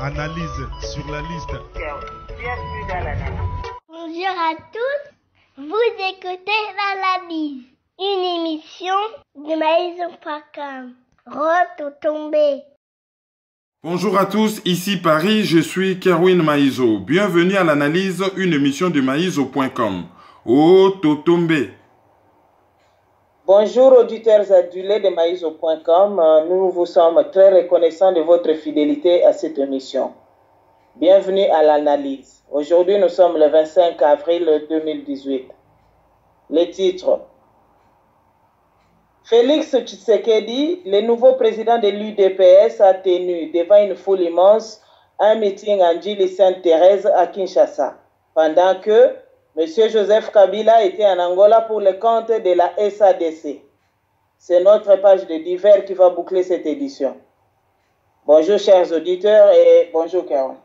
Analyse sur la liste. Bienvenue dans l'analyse. Bonjour à tous, vous écoutez l'analyse, une émission de Maison.com. Rototombe. Bonjour à tous, ici Paris, je suis Kerwin Maïzo. Bienvenue à l'analyse, une émission de Maïzo.com. Rototombe. Bonjour auditeurs adulés de Maïzo.com. Nous vous sommes très reconnaissants de votre fidélité à cette émission. Bienvenue à l'analyse. Aujourd'hui, nous sommes le 25 avril 2018. Les titres. Félix Tshisekedi, le nouveau président de l'UDPS, a tenu devant une foule immense un meeting en Djili Sainte-Thérèse à Kinshasa, pendant que M. Joseph Kabila était en Angola pour le compte de la SADC. C'est notre page de divers qui va boucler cette édition. Bonjour chers auditeurs et bonjour Caron.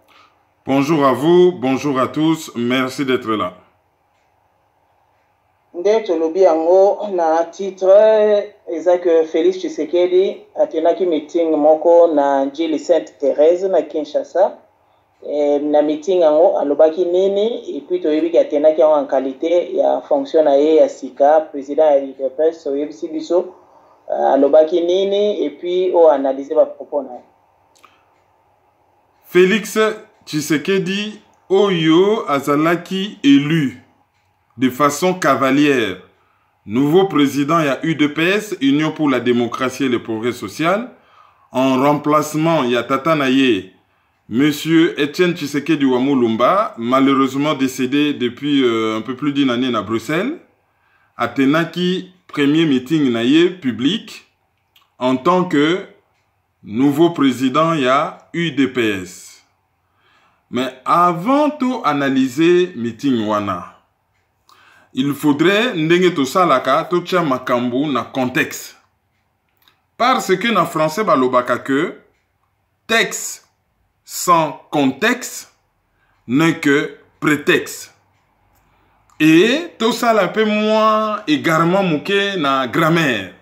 Bonjour à vous, bonjour à tous, merci d'être là. Nde tolobi yango na titre eza que Félix Tshisekedi atenaki meeting moko na Djili Sainte-Thérèse na Kinshasa. Na meeting yango alobaki nini et puis toyebi ki atenaki yango en qualité ya fonction na ye ya sika président ya UDPS oyebisi biso alobaki nini et puis o analyser ba propos na ye. Félix Tshisekedi Oyo azalaki élu de façon cavalière. Nouveau président ya UDPS, Union pour la démocratie et le progrès social. En remplacement, ya tata na ye, Monsieur Etienne Tshisekedi Wamulumba, malheureusement décédé depuis un peu plus d'une année à Bruxelles, atenaki premier meeting na ye public en tant que nouveau président ya UDPS. Mais avant tout analyser meeting wana, il faudrait ndenge to salaka to tia makambu na contexte. Parce que na français balobaka que texte sans contexte n'est que prétexte. Et tout ça un peu moins égarement mouké na grammaire.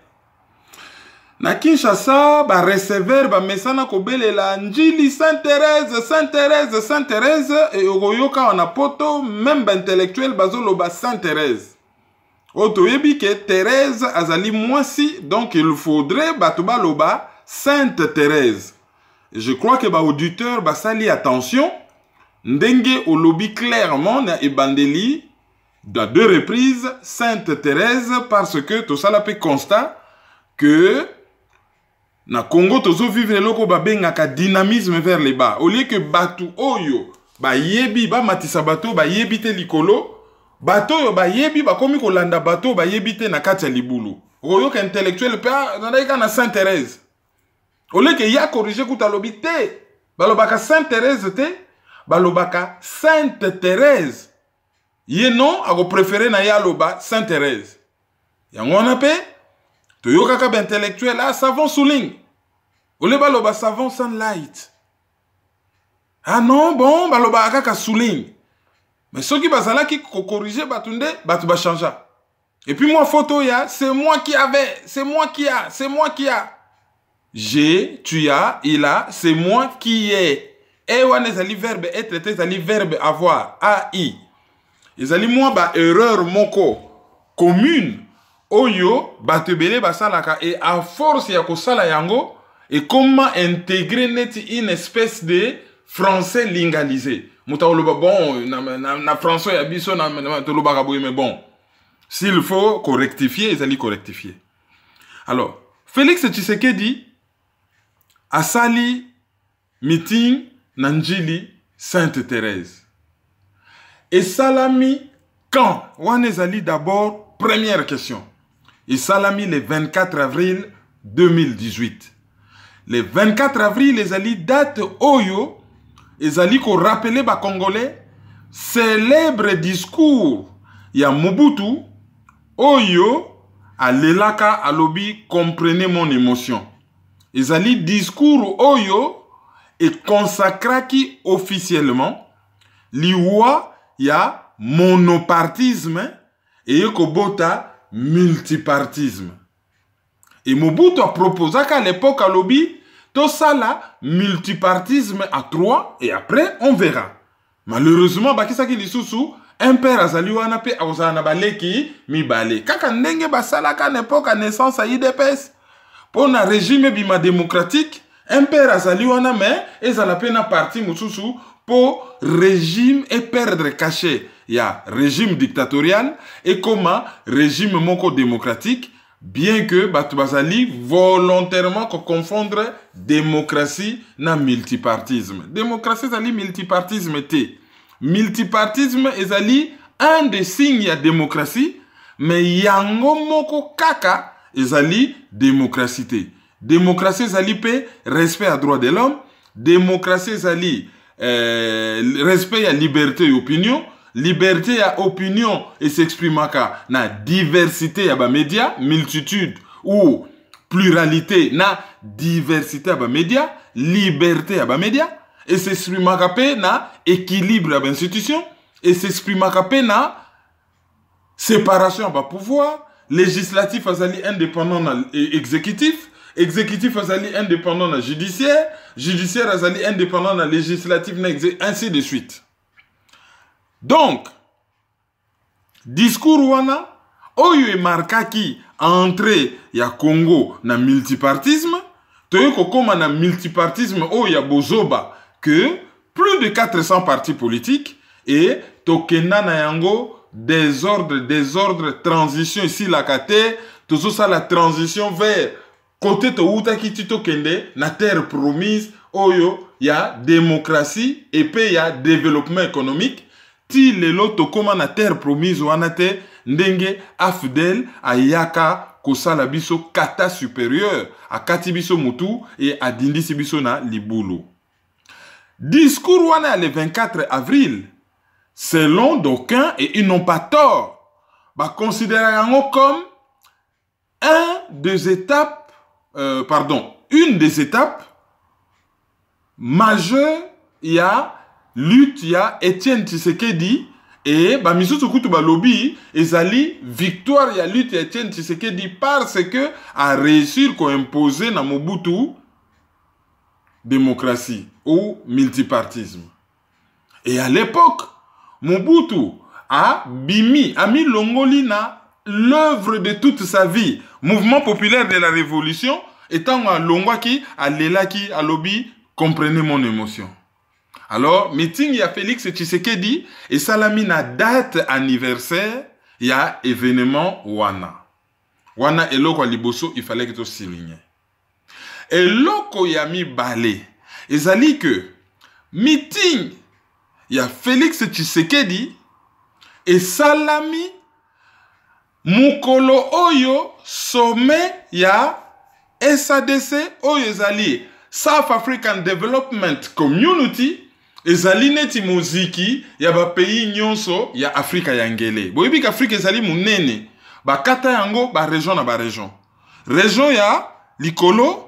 Na Kinshasa, ba receveur ba mesana kobele la Djili Sainte-Thérèse, Sainte-Thérèse, Sainte-Thérèse et ogoyoka on a poto même ba intellectuel bazolo ba Sainte-Thérèse. Oto yebi ke Thérèse azali mwasi, donc il faudrait batuba loba Sainte-Thérèse. Je crois que ba auditeur ba sali attention, ndenge au lobby clairement na ebandeli dans deux reprises Sainte-Thérèse parce que tout ça la peut constat que na Congo tozo vivre loko ba bengaka dynamisme vers le bas. Au lieu que batu oyo ba yebi ba matisa bato ba yebite likolo, bato yo ba yebi ba komi ko landa bato ba yebite na kati ya libulu. Oyo ka intellectuel pa na Sainte-Thérèse. Au lieu que ya corriger kuta lobite, balobaka Sainte-Thérèse te, balobaka Sainte-Thérèse. Ye non ako préféré na ya loba Sainte-Thérèse. Yango wana pe toyoka ka intellectuel a savon souligne. Ole baloba savon sunlight. Ah non, bon, baloba kaka souligne. Mais ceux qui bazala qui corriger batunde, batu ba changer. Et puis moi photo ya, c'est moi qui avais, c'est moi qui a, c'est moi qui a. J'ai, tu as, il a, c'est moi qui ai. Et wana ezali verbe être, ezali verbe avoir, ai. Ezali moi ba erreur moko commune. Oyo, batebele basalaka, et à force ya kosala yango, et comment intégrer net une espèce de français lingalisé. Mouta oloba bon, na français ya biso, na toloba kaboye, mais bon. S'il faut correctifier, ils allaient correctifier. Alors, Félix Tshisekedi a sali meeting na Djili Sainte-Thérèse. Et salami quand? Wanezali d'abord, première question. Et salami le 24 avril 2018. Le 24 avril, les ali date Oyo, les ali ko rappelé ba Congolais, célèbre discours ya Mobutu, Oyo, à l'elaka alobi, comprenez mon émotion. Les ali discours Oyo, et consacraki officiellement, liwa ya monopartisme, et yekobota multipartisme. Et Mobutu a proposé qu'à l'époque, à lobby, Tout ça là, multipartisme à 3 et après on verra. Malheureusement, bakisaki lisusu, un père azali wana pe akozana baleki mi bale. Kaka ndenge basalaka n'époque à naissance à IDPS. Pour un régime bima démocratique, un père azali wana mais ezala pe na parti mususu pour régime et perdre caché. Il y a régime dictatorial et comment régime moko démocratique, bien que batu bazali volontairement confondre démocratie na multipartisme. Démocratie zali multipartisme te. Multipartisme ezali un des signes de démocratie, mais yango moko kaka ezali démocratie te. Démocratie ezali pe respect à droit de l'homme, démocratie ezali respect à liberté et opinion, liberté à opinion et s'exprimaka na diversité à ba média, multitude ou pluralité na diversité à ba média, liberté à ba média et s'exprimaka pe na équilibre à ba institution et s'exprimaka pe na séparation à ba pouvoir, législatif azali indépendant na exécutif, exécutif azali indépendant na judiciaire, judiciaire azali indépendant na législatif na ainsi de suite. Donc, discours wana oyo e markaki entrée ya Congo na multipartisme, toyo kokoma na multipartisme oyo ya bozoba que plus de 400 partis politiques et tokenda na yango désordre, transition ici la kate, tozo ça la transition vers côté to utaki tito kende na terre promise oyo ya démocratie et puis ya développement économique. Ti lelo tokoma na terre promise wana te ndenge afdel ayaka kosala biso kata supérieur akati biso mutu et adindisi biso na libulu. Discours wana le 24 avril, selon d'aucuns et ils n'ont pas tort, ba considérer comme une des étapes majeures ya lutte ya Etienne Tshisekedi et ba misusu kutu ba lobby ezali victoire ya lutte ya Etienne Tshisekedi parce que a réussi ko imposer na Mobutu démocratie ou multipartisme. Et à l'époque, Mobutu a mis longoli na l'œuvre de toute sa vie, mouvement populaire de la révolution, étant à longwaki, à lelaki, à lobby, comprenez mon émotion. Alors, meeting ya Félix Tshisekedi et salami na date anniversaire, il y a événement wana. Wana eloko liboso, il fallait que tu soulignes. Eloko ya mi balé, ezali que meeting ya Félix Tshisekedi et salami mukolo oyo sommet ya SADC oyo ezali South African Development Community ezali neti muziki ya ba pays nyonso ya Afrika ya ngele. Boyebi ka Afrika ezali munene, ba kata yango ba région na ba région. Région ya likolo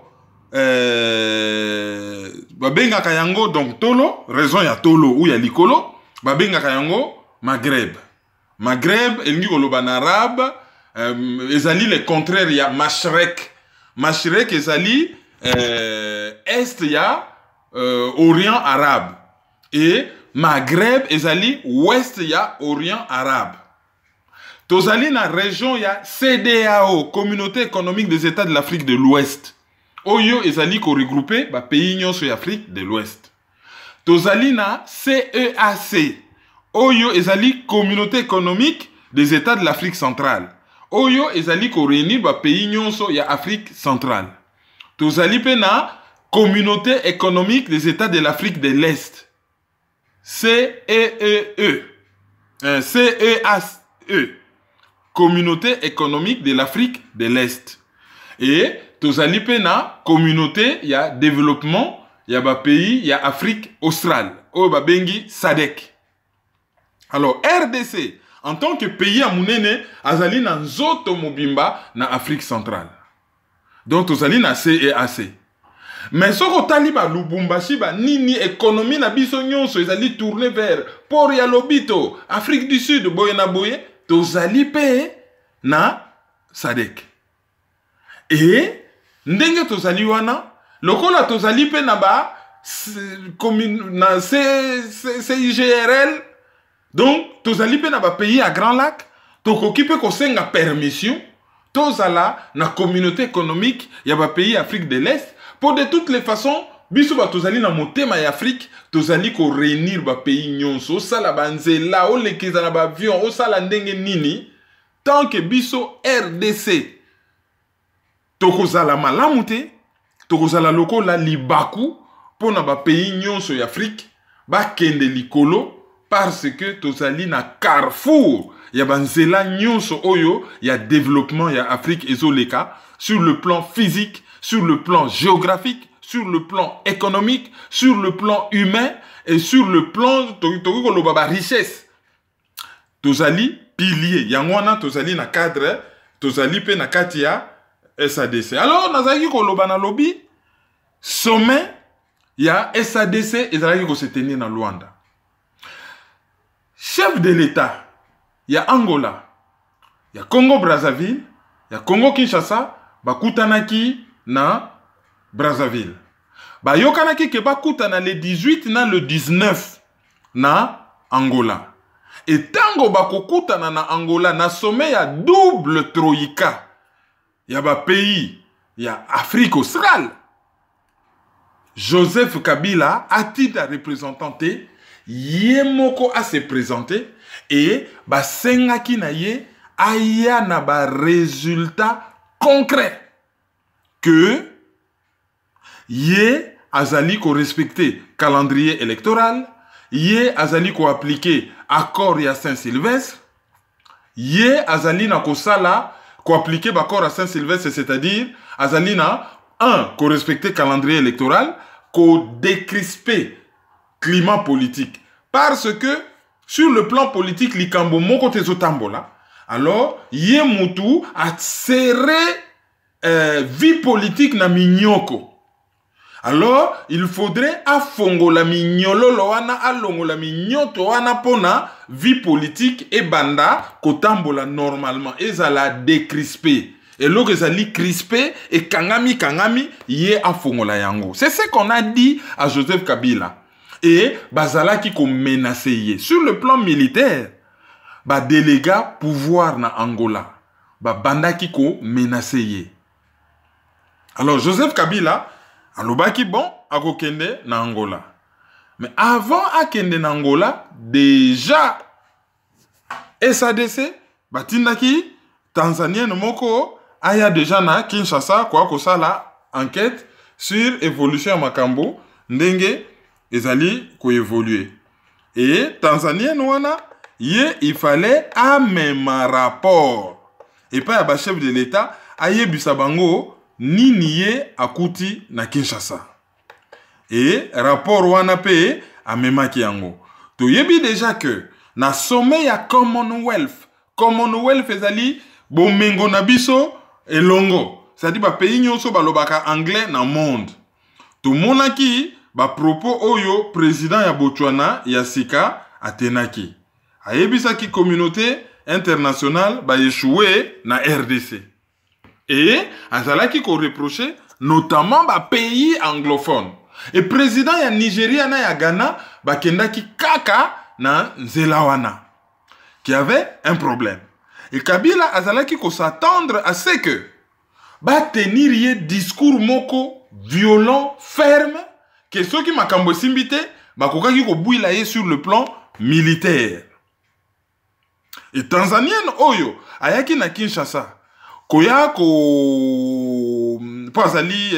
babenga kayango donc tolo, raison ya tolo ou ya likolo, babenga kayango Maghreb. Maghreb elingi koloba na arabe, ezali le contraire ya Mashrek. Mashrek ezali est ya Orient arabe et Maghreb ezali ouest ya Orient arabe. Tozali na région ya CEDEAO, Communauté économique des États de l'Afrique de l'Ouest. Oyo ezali ko regrouper ba pays nyonso ya Afrique de l'Ouest. Tozali na CEAC. Oyo ezali Communauté économique des États de l'Afrique centrale. Oyo ezali ko réunir ba pays nyonso ya Afrique centrale. Tozali pe na Communauté économique des États de l'Afrique de l'Est. CEAE. Communauté économique de l'Afrique de l'Est. Et tozali pe na communauté ya développement ya ba pays ya Afrique australe oyo ba bengi SADC. Alors RDC en tant que pays ya munene azali na nzoto mobimba na Afrique centrale. Donc tozali na CEAC. Mais soko tali ba Lubumbashi ba nini économie na biso nyonso ezali tourner vers port ya Lobito, Afrique du Sud boye na boye, tozali pe na SADC. Et ndenge tozali wana lokola tozali pe na ba na CIGRL, donc tozali pe na ba pays à Grand Lac, tokoki pe kosenga permission tozala na communauté économique ya ba pays Afrique de l'Est. Pour de toutes les façons, biso ba tozali na motema ya Afrique, tozali ko réunir ba pays nyonso, sala banzela, o lekeza na ba avion, o sala ndenge nini, tant que biso RDC tokozala malamu te, tokozala lokola libaku pona ba pays nyonso ya Afrique ba kende likolo, parce que tozali na carrefour ya banzela nyonso oyo ya développement ya Afrique ezoleka sur le plan physique, sur le plan géographique, sur le plan économique, sur le plan humain et sur le plan ba richesse. Tozali pilier yangwana, tozali na cadre, tozali pe na katia SADC. Alors nazali koloba na lobby sommet ya SADC ezali ko se tenir na Luanda. Chef de l'État, il y a Angola, il y a Congo Brazzaville, il y a Congo Kinshasa, bakutanaki na Brazzaville. Ba yokanaki ke bakutana le 18 na le 19 na Angola. Et tango bakokutana na Angola na sommet ya double troïka. Il y a ba pays, il y a Afrique australe. Joseph Kabila a-t-il à représenter Yemoko a se présenté et ba sengaki na ye aya na ba résultat concret que ye azali ko respecter calendrier électoral, ye azali ko appliquer accord ya Saint-Sylvestre, ye azali na ko sala ko appliquer ba accord à Saint-Sylvestre, c'est-à-dire azali na ko respecter calendrier électoral, ko décrisper climat politique. Parce que sur le plan politique, likambo moko tezotambola. Alors, ye mutu a serré vie politique na minyoko. Alors, il faudrait afongo la minyololo wana alongo la minyoto wana pona vie politique et banda kotambola normalement. Ezala décrispé. Et l'autre ezali crispé et kangami ye afongo la yango. C'est ce qu'on a dit à Joseph Kabila. Et bazalaki ko menacé ye. Sur le plan militaire, ba délégat pouvoir na Angola. Ba bandaki ko menacé ye. Alors Joseph Kabila alobaki bon akokende na Angola. Mais avant akende na Angola, déjà SADC batindaki Tanzanien moko aya déjà na Kinshasa kwa kosala enquête sur évolution ya makambo ndenge ezali ko évoluer. Et Tanzanien wana ye il fallait même rapport. Et pas ya chef de l'État ayebisa bango nini ye akuti na Kinshasa. Et rapport wana pe amemaki yango. To yebi déjà que na sommet ya Commonwealth ezali bomengo na biso elongo. C'est-à-dire ba pays nyonso balobaka anglais na monde. To monaki ba propos oyo président ya Botswana ya sika atenaki. Ayebisaki communauté internationale ba échoué na RDC. Et azalaki ko reprocher notamment ba pays anglophones. Et président ya Nigeria na ya Ghana ba kendaki kaka na Nzelawana qui avait un problème. Et Kabila azalaki ko s'attendre à ce que ba tenir ye discours moko violent, ferme, que ceux qui makambo simbite ba kokaki ko bouila ye sur le plan militaire. Et Tanzanienne oyo ayaki na Kinshasa koya ko pasali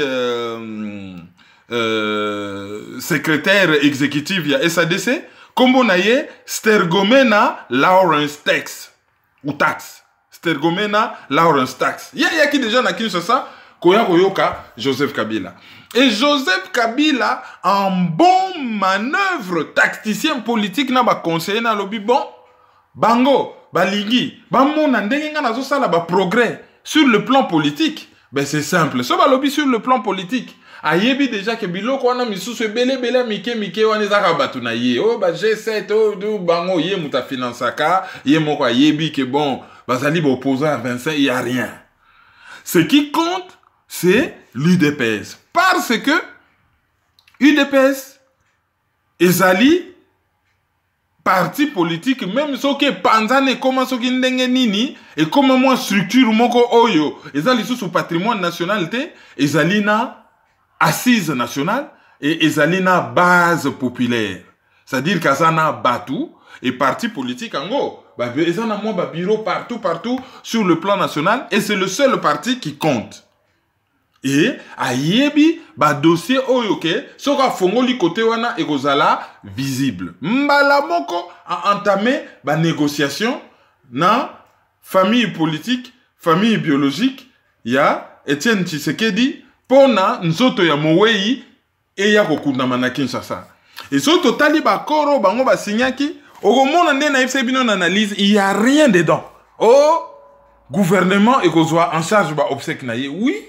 secrétaire exécutif ya SADC kombo na ye Stergomena Lawrence Tax ou Tax Stergomena Lawrence Tax yaki déjà na Kinshasa koya koyoka Joseph Kabila. Et Joseph Kabila en bon manœuvre tacticien politique na ba conseiller na lobby bon bango balingi bamona ndenge nga nazo sala ba progrès sur le plan politique. Ben c'est simple, so ba lobby sur le plan politique ayebi déjà que biloko wana misusu bele mike wana ezaka batu na ye oh ba G7 oh do bango ye muta finansaka ye moko ayebi que bon bazali ba opposant à 25 il y a rien. Ce qui compte c'est l'UDPS. Parce que UDPS ezali parti politique, même ce qui est panzane, comment ce qui est nini, et comment moi structure moko oyo, ezali sous patrimoine national te, ezali na assise nationale, et ezali na base populaire. C'est-à-dire qu'azana batou, et parti politique en gros, ezana moi bureau partout sur le plan national, et c'est le seul parti qui compte. Et ayebi dossier oyoke soka fongoli côté wana ekozala visible. Mbala moko a entamé négociation na famille politique, famille biologique ya Etienne Tshisekedi pona nzoto ya Mowei e ya kokundama na Kinshasa. Et so totali koro bango signaki okomona nde na FCB non analyse, il y a rien dedans. Oh, gouvernement ekozwa en charge obsèque na ye. Oui.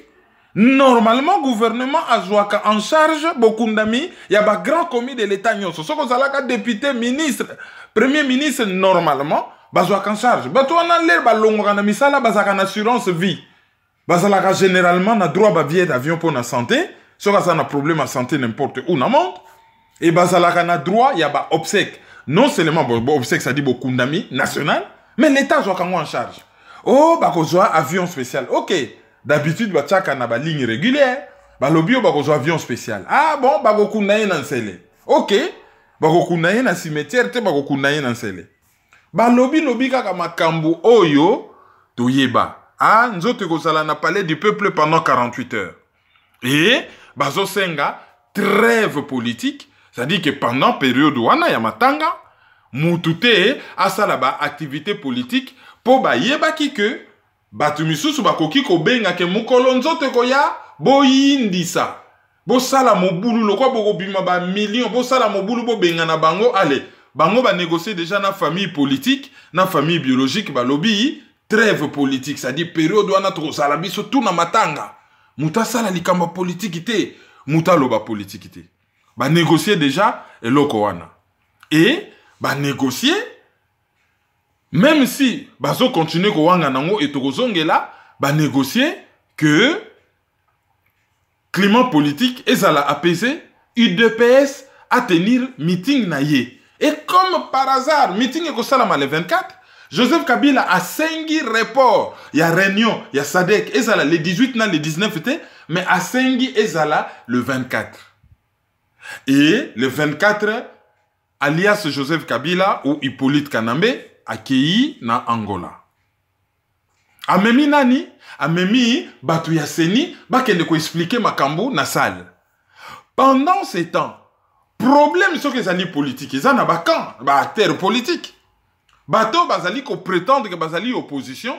Normalement, gouvernement a joué en charge beaucoup d'amis. Il y a un grand commis de l'État. Ce sont les députés, ministres, premier ministre, normalement, ils jouent en charge. Ils ont une assurance vie. Ils ont généralement un droit à billet d'avion pour la santé. Si ils ont un problème de santé n'importe où dans le monde. Et ils ont un droit, il y a un obsèque. Non seulement obsèque, ça dit beaucoup d'amis, national, mais l'État joue en charge. Oh, ils ont un avion spécial. Ok. D'habitude, il y a une ligne régulière. Il y a un avion spécial. Ah bon, il y a un avion. Ok. Il y a un cimetière. Il y a un avion. Il y a un makambu oyo. Ah, nous avons parlé du peuple pendant 48 heures. Et, bazo senga, trêve politique. C'est-à-dire que pendant la période où il y a matanga, moutute, asalaba activité politique, pour yeba ki que, batu misusu bakoki ko benga ke mukolo nzoto koya boyindisa bo sala mobulu lokwa boko bima ba million bo sala mobulu bo benga na bango allez bango ba négocier déjà na famille politique na famille biologique ba lobby trêve politique, ça dit période wana to sala biso tout na matanga muta sala likamba politique te muta loba politique te ba négocier déjà eloko wana et ba négocier. Même si bazo continue ko wanga nango et tokozongela ba négocier que climat politique ezala apaisé, UDPS à tenir meeting na ye. Et comme par hasard, meeting e ko salama le 24, Joseph Kabila a 5 reports. Il y a réunion, il y a Sadek ezala le 18 na le 19 était, mais a 5 ezala le 24. Et le 24 alias Joseph Kabila ou Hippolyte Kanambe accueilli na Angola. Amemi nani? Amemi batu ya seni bakende ko expliquer makambo na salle. Pendant ces temps, problème sur que zali politique, ils en a bakan, ba acteur politique. Bato bazali ko prétendre que bazali opposition,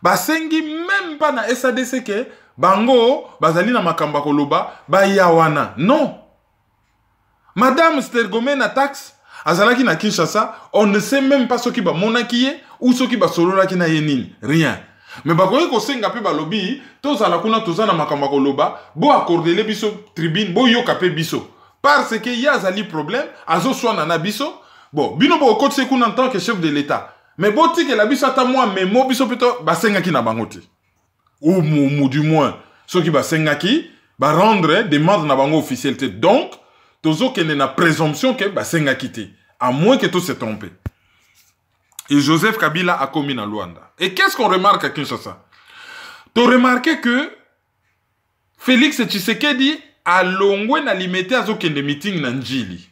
basengi même pas na SADC que bango bazali na makamba koloba ba yawana. Non. Madame Stergomé na taxe azalaki na Kinshasa, on ne sait même pas ce qui va monakiye ou ce qui va solola ki na yenin, rien. Mais bakoyi ko senga pe balobi, tozala kuna tozana makamba koloba, bo accordele biso tribune, bo yoka pe biso. Parce que y a zali problème, azo swana na biso, bon, bino bo kote kuna en tant que chef de l'État. Mais bo tike la biso ata moi mais mo biso peto ba senga ki na bangote. Ou du moins, ce qui va senga ki ba rendre demande na bango officialité. Donc, tozo kene na présomption que ba senga kité. À moins que tout se trompe. Et Joseph Kabila a commis dans Luanda. Et qu'est-ce qu'on remarque à Kinshasa? Tu as remarqué que Félix Tshisekedi a longwe na limité à zokende meeting na Njili.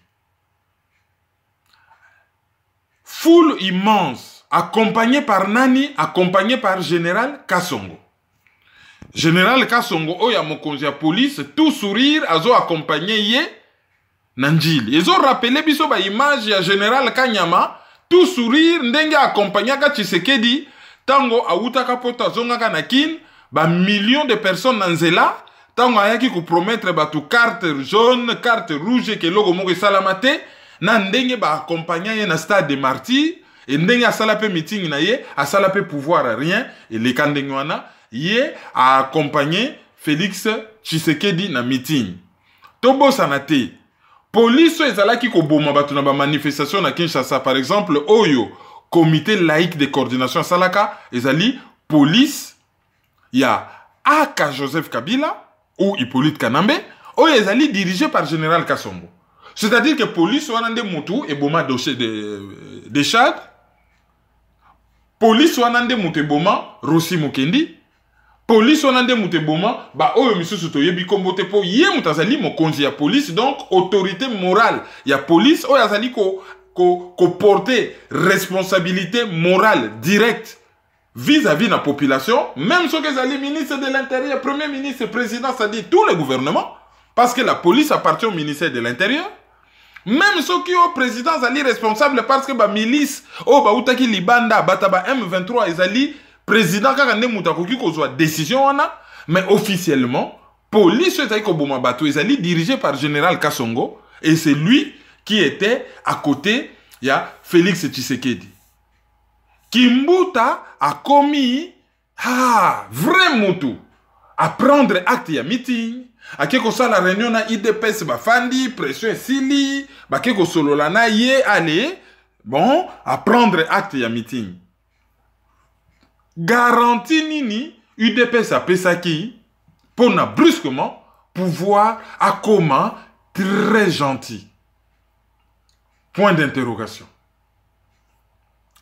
Foule immense, accompagné par Nani, accompagné par Général Kassongo. Général Kassongo, oya mokonzi ya police, tout sourire, azo accompagné ye Nanjili. Ils ont rappelé biso ba image ya Général Kanyama, tout sourire, ndenge accompagné ka Tshisekedi, tango autaka poto zonga na kin, ba millions de personnes nanzela, tango ayaki ko promettre ba tu carte jaune, carte rouge ke logo moko salamate, na ndenge ba accompagné ye na stade de Martyrs, et ndenge asala pe meeting na ye, asala pe pouvoir à rien, et les kandenge wana, ye a accompagné Félix Tshisekedi na meeting. Tobo sanate. Police ezalaki ko boma batu na ba manifestation na Kinshasa par exemple oyo comité laïque de coordination salaka ezali police ya aka Joseph Kabila ou Hippolyte Kanambe oyo ezali dirigé par Général Kasongo. C'est-à-dire que police wana nde mutu eboma dossier de Chad, police wana nde mutu eboma Rossi Mukendi, police wana nde mutu eboma ba oyo misusu toyebi kombo te po ye mutu azali mokonzi ya police, donc autorité morale ya police oyo azali ko porter responsabilité morale directe vis-à-vis de la population, même ceux qui sont les ministres de l'Intérieur, Premier ministre, Président, c'est-à-dire tout le gouvernement, parce que la police appartient au ministère de l'Intérieur. Même ceux qui ont président, sont responsables parce que la milice, Outaki Libanda, Bataba M23, ils sont président, quand on a une décision, mais officiellement, la police ils sont dirigés par le général Kasongo, et c'est lui qui était à côté, il y a Félix Tshisekedi. Kimbuta a commis vraiment tout à prendre acte ya meeting à quelque chose la réunion na IDPS ba fandi pression sili ba quelque solo la na ye aller bon à prendre acte ya meeting garantie nini UDPS a pesaki pour na brusquement pouvoir à comment très gentil point d'interrogation.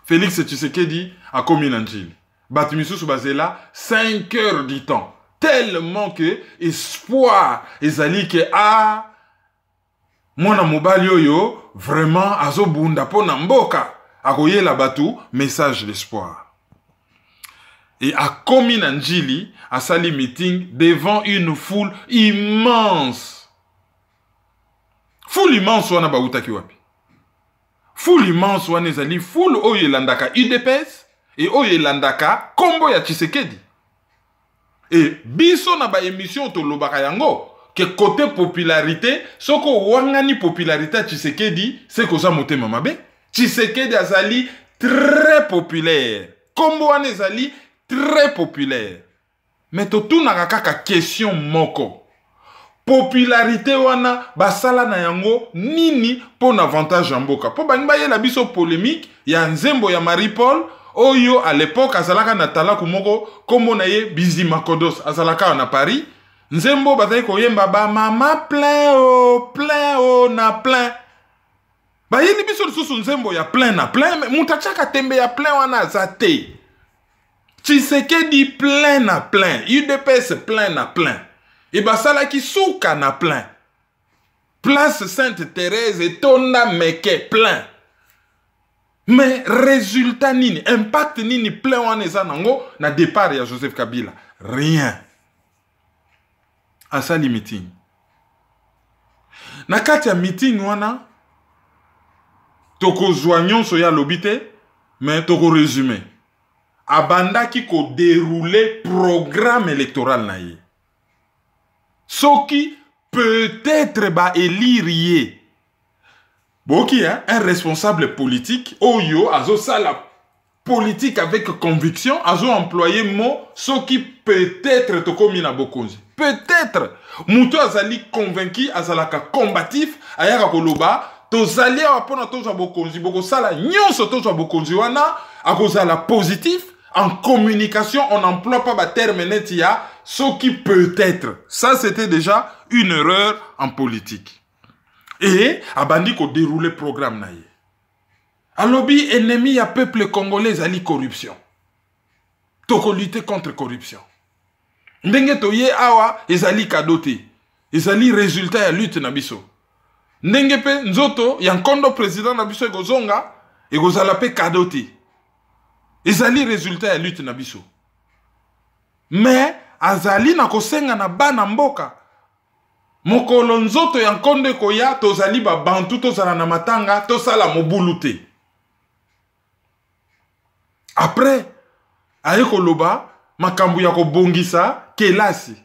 Félix Tshisekedi a commis l'Angile. Batimisu Soubazela, 5 heures du temps. Tellement que espoir, ezali que mona mobali yo, vraiment, azo bunda po na mboka. Akoye la batu, message d'espoir. Et a commis l'Angili, a sali meeting devant une foule immense. Foule immense, wana ba utaki wapi. Foule immense wana ezali foule oyo elandaka UDPS et oyo elandaka kombo ya Tshisekedi. Et biso na ba émission tolobaka yango que côté popularité soko wangani popularité ya Tshisekedi c'est koza motema mabe. Tshisekedi azali très populaire. Kombo wana ezali très populaire. Mais totunaka kaka question moko. Popularité wana basala na yango nini pour avantage ya mboka. Po bani ba yela biso polémique ya nzembo ya Marie-Paul oyo à l'époque azalaka na talaku moko kombo na ye Bizima Kodos azalaka na Paris. Nzembo bazali koyemba ba mama plein na plein. Ba yeli biso lisusu nzembo ya plein na plein mutachaka tembe ya plein wana zate. Tshisekedi plein na plein, UDPS plein na plein. Et basala ki souka na plein. Place Sainte-Thérèse et Tonda Meke plein. Mais résultat nini, impact nini plein wana nango na départ ya Joseph Kabila. Rien. Asali meeting. Na kati ya meeting wana toko joignon so ya lobite, mais toko résumé. Abanda ki ko dérouler programme électoral na ye. Ce qui peut-être va élire Boki, hein, un responsable politique, Oyo, azo ça la politique avec conviction, azo employé mot, ce qui peut-être to komi na bokonzi. Peut-être, Mouto azali convaincu, azalaka combatif, ayaka koloba, to zali apona to za bokonzi, boko sala nyonso to za bokonzi wana, akozala positif. En communication, on n'emploie pas le terme netia, ce qui peut être. Ça, c'était déjà une erreur en politique. Et, abandi ko déroule le programme naïe. A lobby ennemi à peuple congolais ali corruption. Toko lutter contre corruption. Ndenge toye awa ezali kadote. Ezali résultat ya lutte na biso. Ndenge pe nzoto ya nkondo président na biso ekozonga ekozala pe kadote. Ezali résultat ya lutte na biso. Mais azali na kosenga na bana mboka. Mokolo nzoto ya nkondo koya tozali ba bantu tozala na matanga tosala mobulu te. Après aye koloba makambu ya kobongisa kelasi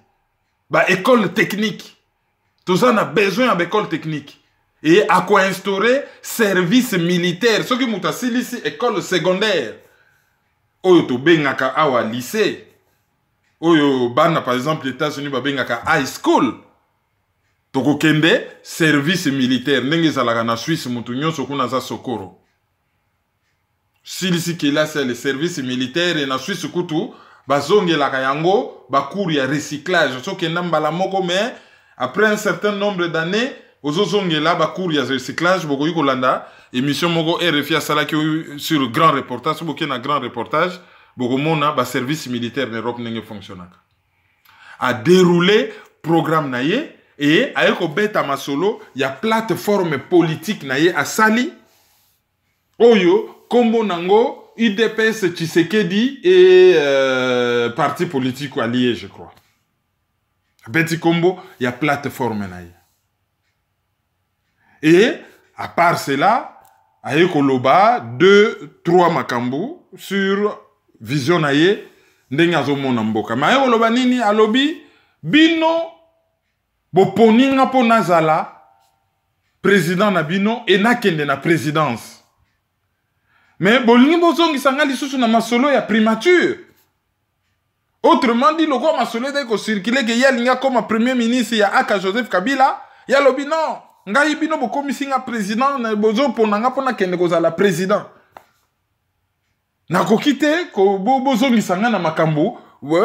ba école technique. Tozana besoin ya école technique. Et à quoi instaurer service militaire. Ce qui mutasili ici école secondaire. Oyo to bengaka awa lycée. Oyo bana par exemple les États-Unis ba bengaka high school. Toko kende service militaire. Ndenge zalaka na Suisse mutu nyonso kuna za sokoro. Silisi kela c'est le service militaire et na Suisse kutu bazongelaka yango bacours ya recyclage soki enda mbala moko mais après un certain nombre d'années ozozongela bacours ya recyclage bokoki kolanda émission moko RFI asalaki sur grand reportage boke na grand reportage bokomona baservice militaire en Europe ndenge fonctionnaka a déroulé programme na ye et aye kobeta masolo ya plateforme politique na ye asali oyo kombo nango UDPS Tshisekedi et parti politique allié je crois beti kombo ya plateforme na ye et à part cela aye koloba 2-3 makambo sur vision na ye ndenge azomona mboka ma aye koloba nini alobi bino boponinga po nazala président na bino et nakende na présidence mais bolingi bozongisa nga lisusu na masolo ya primature autrement dit loko masolo de ko circuler que yalinga comme premier ministre ya aka Joseph Kabila ya lobi non ngai bino bokomisi nga président na bozo ponanga pona kende kozala président na kokite ko bozongisa nga na makambo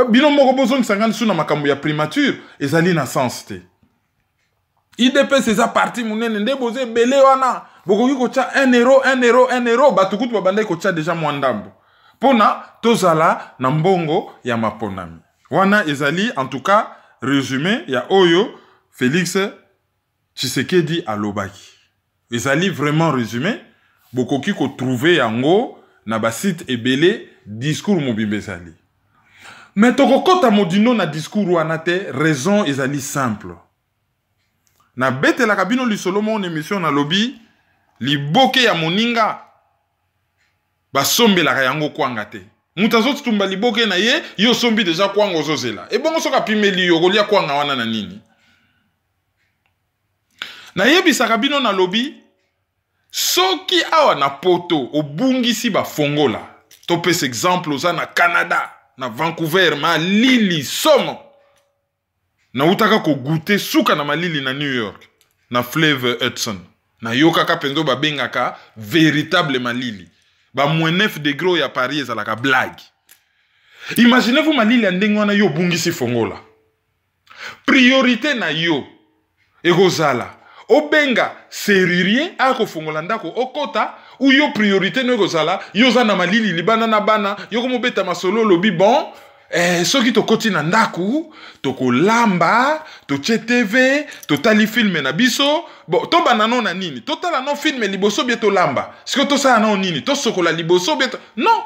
bino moko bozongisa nga lisusu na makambo ya primature ezali na sens te IDPS eza parti munene nde boze belé wana bokoki kocha 1 euro 1 euro 1 euro batukutu babandai kocha déjà mwandambo pona tozala na mbongo ya maponami wana ezali en tout cas résumé ya oyo Félix Tshisekedi alobaki ezali vraiment résumé bokoki ko trouver yango na ba site ebele discours mobimbe ezali mais tokokota modino na discours wana te raison ezali simple na bete la kabino lisolo mon émission na lobby liboke ya moninga basombe la yango kwanga te mutazo tumba liboke na ye yo sombi déjà kwanga ozozela e bongo soka pimeli yo kolia kwanga wana na nini na yebisa kabino na lobby soki awa na poto obungisi ba fongola to pese exemple oza na Canada na Vancouver ma lili somo na utaka ko goûter suka na malili na New York na Fleuve Hudson na yoka ka pendo ba bengaka véritable malili ba -9 degrés ya Paris ezalaka blague imaginez-vous malili ndenge wana yo bungisi fongola priorité na yo ekozala obenga serurier ako fongola ndako okota ou yo priorité no ekozala yo za na malili libana na bana yo ko mobeta masolo lobi bon soki tokoti na ndaku tokolamba toche TV totali filme na biso bon to banano na nini totala no filme liboso bieto lamba siko to sa na nini to sokola liboso bieto non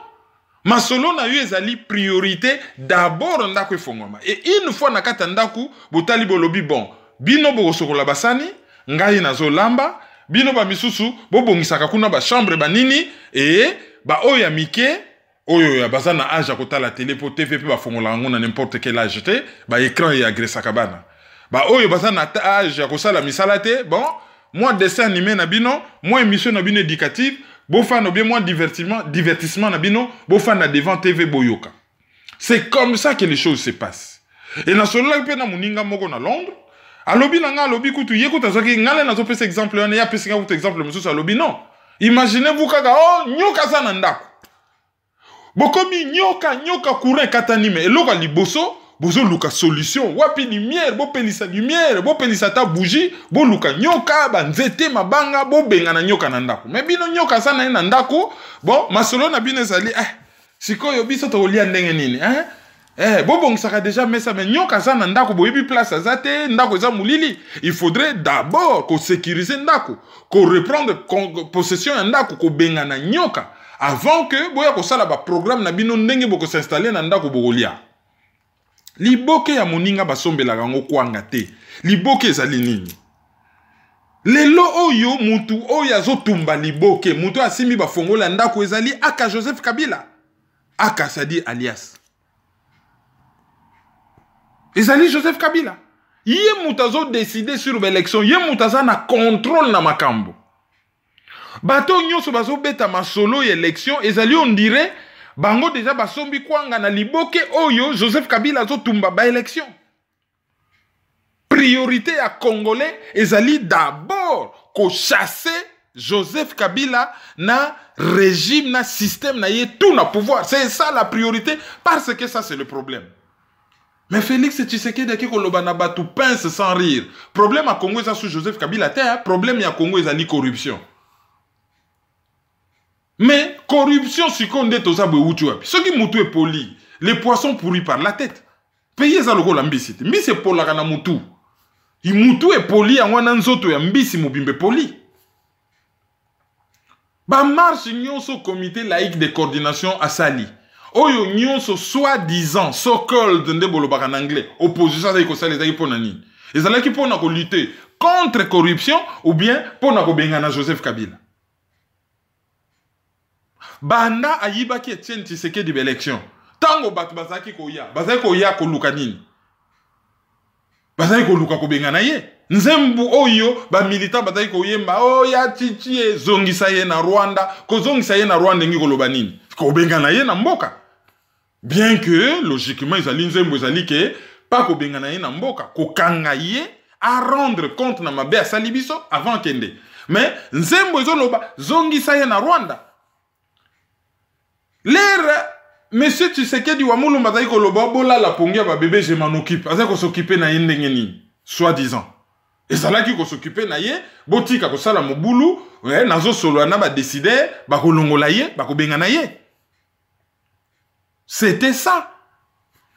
masolo na yo ezali priorité d'abord ndako efongoma et une fois na kata ndaku botali bolobi bon bino bo sokola basani ngai nazo lamba bino ba misusu bo bongisaka kuna ba chambre banini et ba oya mike oyo ya bazana âge akotala télé po TV pe ba fongola ngo na n'importe quel âge te ba écran ya agressa kabana ba oyo bazana âge akosala misala te bon moi dessin animé na bino moi émission na bino éducative bo fa no bien moi divertissement na bino bo fa na devant TV boyoka c'est comme ça que les choses se passent et na solo pe na muninga moko na Londres alobi na nga alobi kutu yekuta zoki ngale na zo pesa exemple wana ya pesa kutu exemple mususu alobi non imaginez-vous kaka oh nyoka sana ndako bokomi nyoka courant katanime eloko liboso bozo luka solution wapi lumière bo pelisa lumière bo pelisa ta bougie bo luka nyoka ba nzete mabanga bo benga na nyoka na ndako mais bino nyoka sana na ndako bon masolo na bino ezali sikoyo biso to lia ndenge nini bo bongisaka déjà mais ça mais nyoka sana ndako boyebi place azate ndako eza mulili il faudrait d'abord ko sécuriser ndako ko reprendre possession ya ndako ko benga na nyoka avant que boya ko sala ba programme na bino ndenge boko s'installer na ndako bokolia liboke ya moninga basombelaka ngo kwanga te liboke ezali nini lelo oyo mutu oyo azotumba liboke mutu asimi bafongola ndako ezali aka Joseph Kabila aka sadi alias ezali Joseph Kabila ye mutu azo décider sur l'élection ye mutu aza na contrôle na makambo bato nyonso bazo beta masolo ya élection ezali on dirait bango déjà basombi kwanga na liboke oyo Joseph Kabila azo tumba ba élection priorité à congolais ezali d'abord ko chasser Joseph Kabila na régime, na système, na tout na pouvoir. C'est ça la priorité, parce que ça c'est le problème. Mais Félix Tshisekedi qui koloba na batu pince sans rire. Problème à Congo ça sous Joseph Kabila te, problème à Congo ezali corruption. Mais corruption sikonde toza boutu wapi. Ce qui mutu est poli, les poissons pourris par la tête. Payez ça loko la mbisi. Mbisi pola kana mutu. I mutu est poli en wana nzoto ya mbisi mubimbe poli. Ba marche nyonso comité laïque de coordination asali. Oyo nyonso soi-disant so-called ndebolo baka en anglais. Opposition ça ikosala ezaki pona nini. Ezalaki pona ko lutter contre corruption ou bien pona ko bengana Joseph Kabila. Banda ayibaki Etienne Tshisekedi de l'élection. Tango bat bazaki koya ko luka nini. Bazaki ko luka ko bengana ye. Nzembu oyo ba militant bazaki ko yemba oya chichie zongisa ye na Rwanda, ko zongisa ye na Rwanda ngi ko loba nini. Ko bengana ye na mboka. Bien que logiquement izali nzembu izali ke pas ko bengana ye na mboka, ko kanga ye à rendre compte na mabe asali biso avant kende. Mais nzembu ezoloba zongisa ye na Rwanda. L'air Monsieur Tshisekedi wa mulumba zai ko loba bola la pongia ba bébé je m'en occupe. Aza ko s'occuper na ye ndenge nini, soi-disant. Et ça là qui ko s'occuper na ye, botika ko sala mobulu, nazo solo na ba décider, ba ko longola ye, ba ko benga na ye. C'était ça.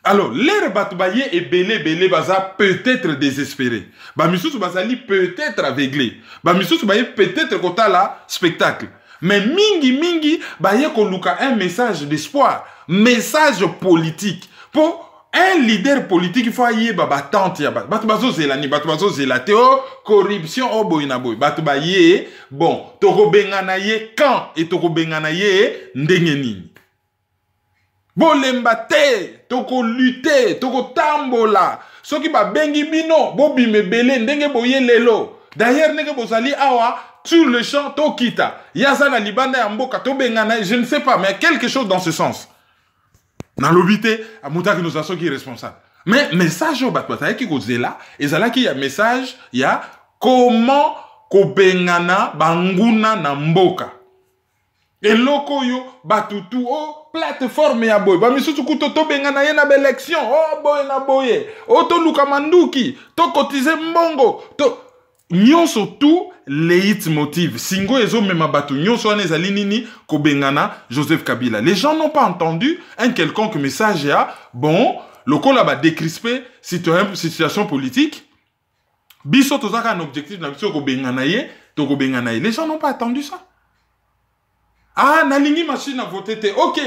Alors, l'air batubaye est belé baza peut-être désespéré. Ba misusu bazali peut-être aveuglé. Ba misusu baye peut-être kota la spectacle. Mais mingi baye ko luka un message d'espoir, message politique. Pour un leader politique, il faut ayer baba tante ya batu bazo zelani, batu bazo zelate oh corruption oh boy na boy. Batu baye bon, toko bengana ye quand et toko bengana ye ndenge nini. Bolemba te, toko lutter, toko tambola. Soki ba bengi bino, bobi me bele ndenge boye lelo. D'ailleurs ndenge bozali awa sur le champ to kita. Yazana libanda ya mboka to bengana, je ne sais pas, mais quelque chose dans ce sens. Dans l'obité, à Mouta qui nous a qui est responsable. Mais message au batbata qui cause là, et ça là qui y a message, il y a comment ko bengana banguna na mboka. Et loko yo batutu oh plateforme ya boy. Ba misusu kuto to bengana ye na élection. Oh boy na boye. Oh to luka manduki, to kotize mbongo, to nyonso tout leitmotiv. Singo ezo mema batu nyonso ane ezali nini ko bengana Joseph Kabila. Les gens n'ont pas entendu un quelconque message ya bon, loko la ba décrisper situation politique. Biso tozaka un objectif na biso ko bengana ye, to ko bengana ye. Les gens n'ont pas attendu ça. Ah, nalingi machine à voter te. OK.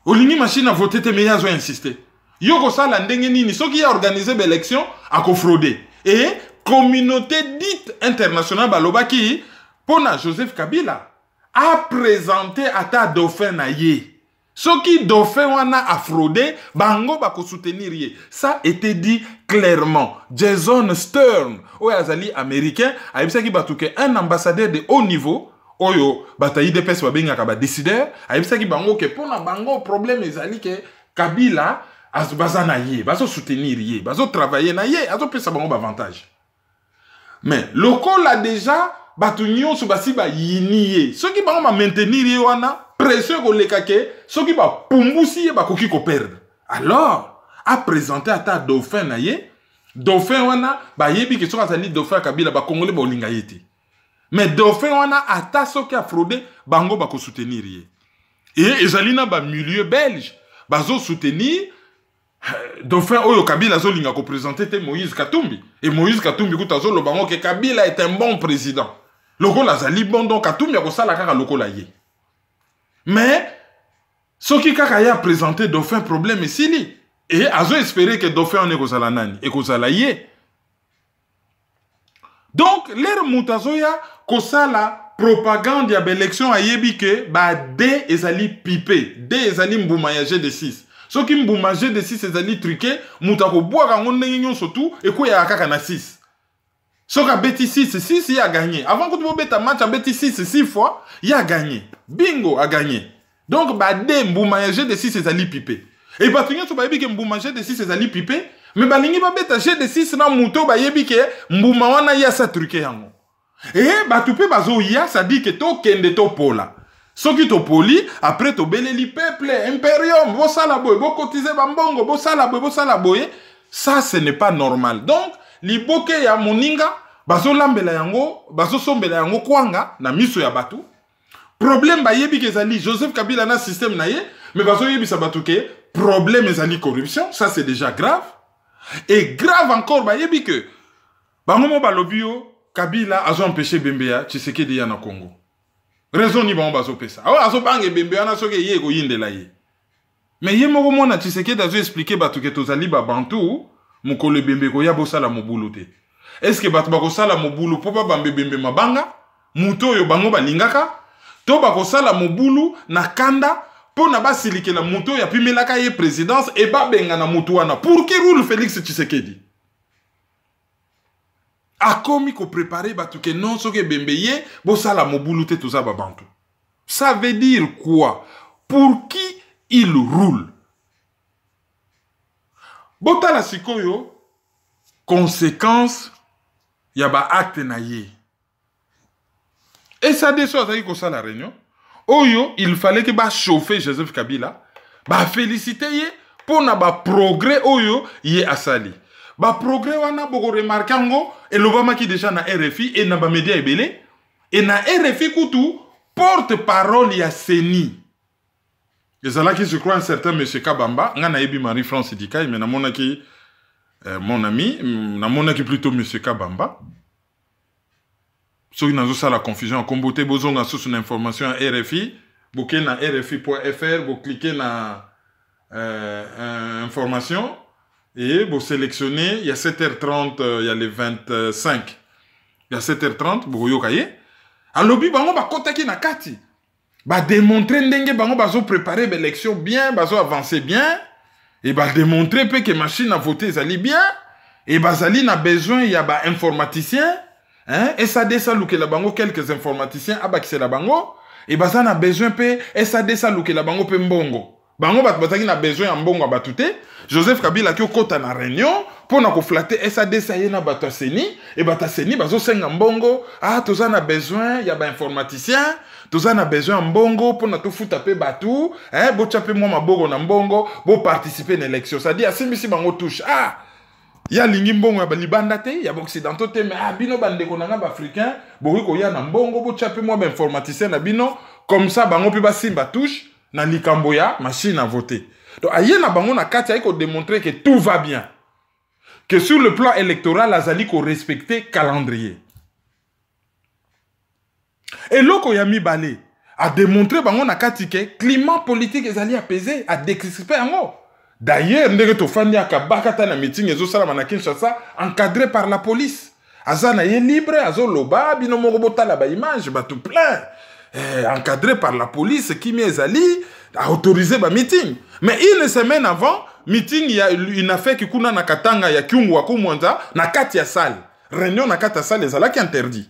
Olingi machine à voter te mais yazo insister. Yoko sala ndenge nini soki a organisé l'élection a ko frauder. Et communauté dite internationale balobaki pona Joseph Kabila a présenté ata dauphin na ye. Soki dauphin wana a fraudé, bango bako soutenir ye. Ça était dit clairement. Jason Stern, oyazali américain, a yebisaki batuke un ambassadeur de haut niveau. Oyo batayi de pes babenga ka ba décideur, a yebisaki bango ke pona bango problème ezali ke Kabila baza na ye, bazo soutenir ye, bazo travailler na ye, azo pesa bango avantage. Mais loko la déjà batu nyonso basi ba yiniye. Soki bango ma maintenir ye wana pression ko lekake, soki ba pumbusi ye ba koki ko perdre. Alors, a présenté ata dauphin na ye, dauphin wana ba yebi ke soka zali dauphin Kabila ba congolais ba olinga yete. Mais dauphin wana ata soki a fraudé bango ba ko soutenir ye. Et ezalina ba milieu belge bazo soutenir dauphin oyo Kabila zolinga ko présenter te Moïse Katumbi. Et Moïse Katumbi kuta zo lobango ke Kabila est un bon président. Loko la zali bon donc Katumbi ko sala kaka loko la ye. Mais soki kaka ya présenter dauphin problème esili. Et azo espérer que dauphin on est ko sala nani et ko sala ye. Donc l'air mutazoya ko sala propagande ya l'élection a yebi ke ba D ezali pipé, D ezali mboumayager de 6. Ce qui mboumayager de 6 ezali truqué, mutako boire en ndenge nyonso tout et ko ya kaka na 6. Ce qui a bêti 6 il a gagné. Avant que tu bête un match a bêti 6 fois, il a gagné. Bingo a gagné. Donc ba D mboumayager de 6 ezali pipé. Et ba tunyo so ba yebi ke mboumayager de 6 ezali pipé, mais balingi ba bête G de 6 na muto ba yebi ke mbouma wana ya sa truqué yango. Et batupe bazo ya, ça dit que to kende to pola. Ce qui to poli, après to beleli peuple, imperium, bo salaboy, bo cotiser bambongo, bo salaboy, ça ce n'est pas normal. Donc, li boke ya moninga, bazo lambela yango, bazo sombela yango kwanga, na miso ya batu. Problème ba yebi kezali, Joseph Kabila na système na ye, mais bazo yebi sa batu ke, problème ezali corruption, ça c'est déjà grave. Et grave encore, ba yebi que, bangomo balobio, Kabila a empêché Bembea, Tshisekedi ya na Congo. Raison ni bango bazo pesa. Awa azo bange Bembea na soke ye ko yinde la ye. Mais ye moko mona Tshisekedi azo expliquer batu ke tozali ba bantu, mukole Bembe ko ya bosala mobulu te. Est-ce que batu bako sala mobulu po pa bambe Bembe mabanga? Muto yo bango balingaka? To bako sala mobulu na kanda po na basilikela muto ya pimelaka ye présidence et ba benga na mutu wana. Pour qui roule Félix Tshisekedi? A komi ko préparer batu ke non soke Bembeye bo sala mobulu te tout ça babantu. Ça veut dire quoi? Pour qui il roule? Bota la sikoyo conséquence ya ba acte na ye. Et ça déçoit ça ko sala réunion. Oyo il fallait que ba chauffer Joseph Kabila, ba féliciter ye pour na ba progrès oyo ye asali. Ba progrès wana boko remarquer ngo et l'Obama qui déjà na RFI et na ba média ebele et na RFI kutu porte-parole ya Seni. Et ça là qui je crois un certain monsieur Kabamba, nga na ebi Marie-France Dikaï mais na mona ki mon ami, na mona ki plutôt monsieur Kabamba. Soki nazo sa la confusion kombote bozonga sous une information à RFI, boké na rfi.fr, bo cliquer na information. Et vous sélectionnez, il y a 7h30, il y a les 25. Il y a 7h30, vous voyez. Alors, vous allez contacter na kati. Ba démontrer ndenge bango bazo préparer l'élection bien, bazo avancer bien. Et ba démontrer que machine à voter zali bien. Et bazali na besoin, il y a ba informaticien. Hein? Et ça désalouke la bango quelques informaticiens. Abakise la bango. Et baza na besoin pe. Et ça désalouke la bango pe mbongo. Bango bataki na besoin en mbongo batute. Joseph Kabila qui kota na réunion pour na ko flatter SADC na bato Seni et bato Seni bazo senga mbongo ah toza na besoin ya ba informaticien toza na besoin mbongo pour na to futa pe batu bo chape moi maboko na mbongo bo participer na élection ça dit asimbisi bango touche ah ya lingi mbongo ya ba libanda te ya ba occidentaux te mais ah bino bandeko na ba africain bo ko ya na mbongo bo chape moi ba informaticien na bino comme ça bango pe ba simba touche na likambo ya machine à voter. Donc, aïe na bango na kati aïe ko démontrer que tout va bien. Que sur le plan électoral, azali ko respecter calendrier. Et l'oko yami balé a démontré bango na kati que climat politique ezali apaisé, a décrisper yango. D'ailleurs, ndenge to fandi akabakata na meeting ezo sala na Kinshasa encadré par la police. Azana ye libre, azo loba bino moko botala ba image ba tout plein. Encadré par la police qui ezali a autorisé ba meeting. Mais une semaine avant, meeting, il y a une affaire qui kuna na katanga ya Kyungu wa Kumwanza na kati ya salle. Réunion na kati ya salle ezala qui interdit.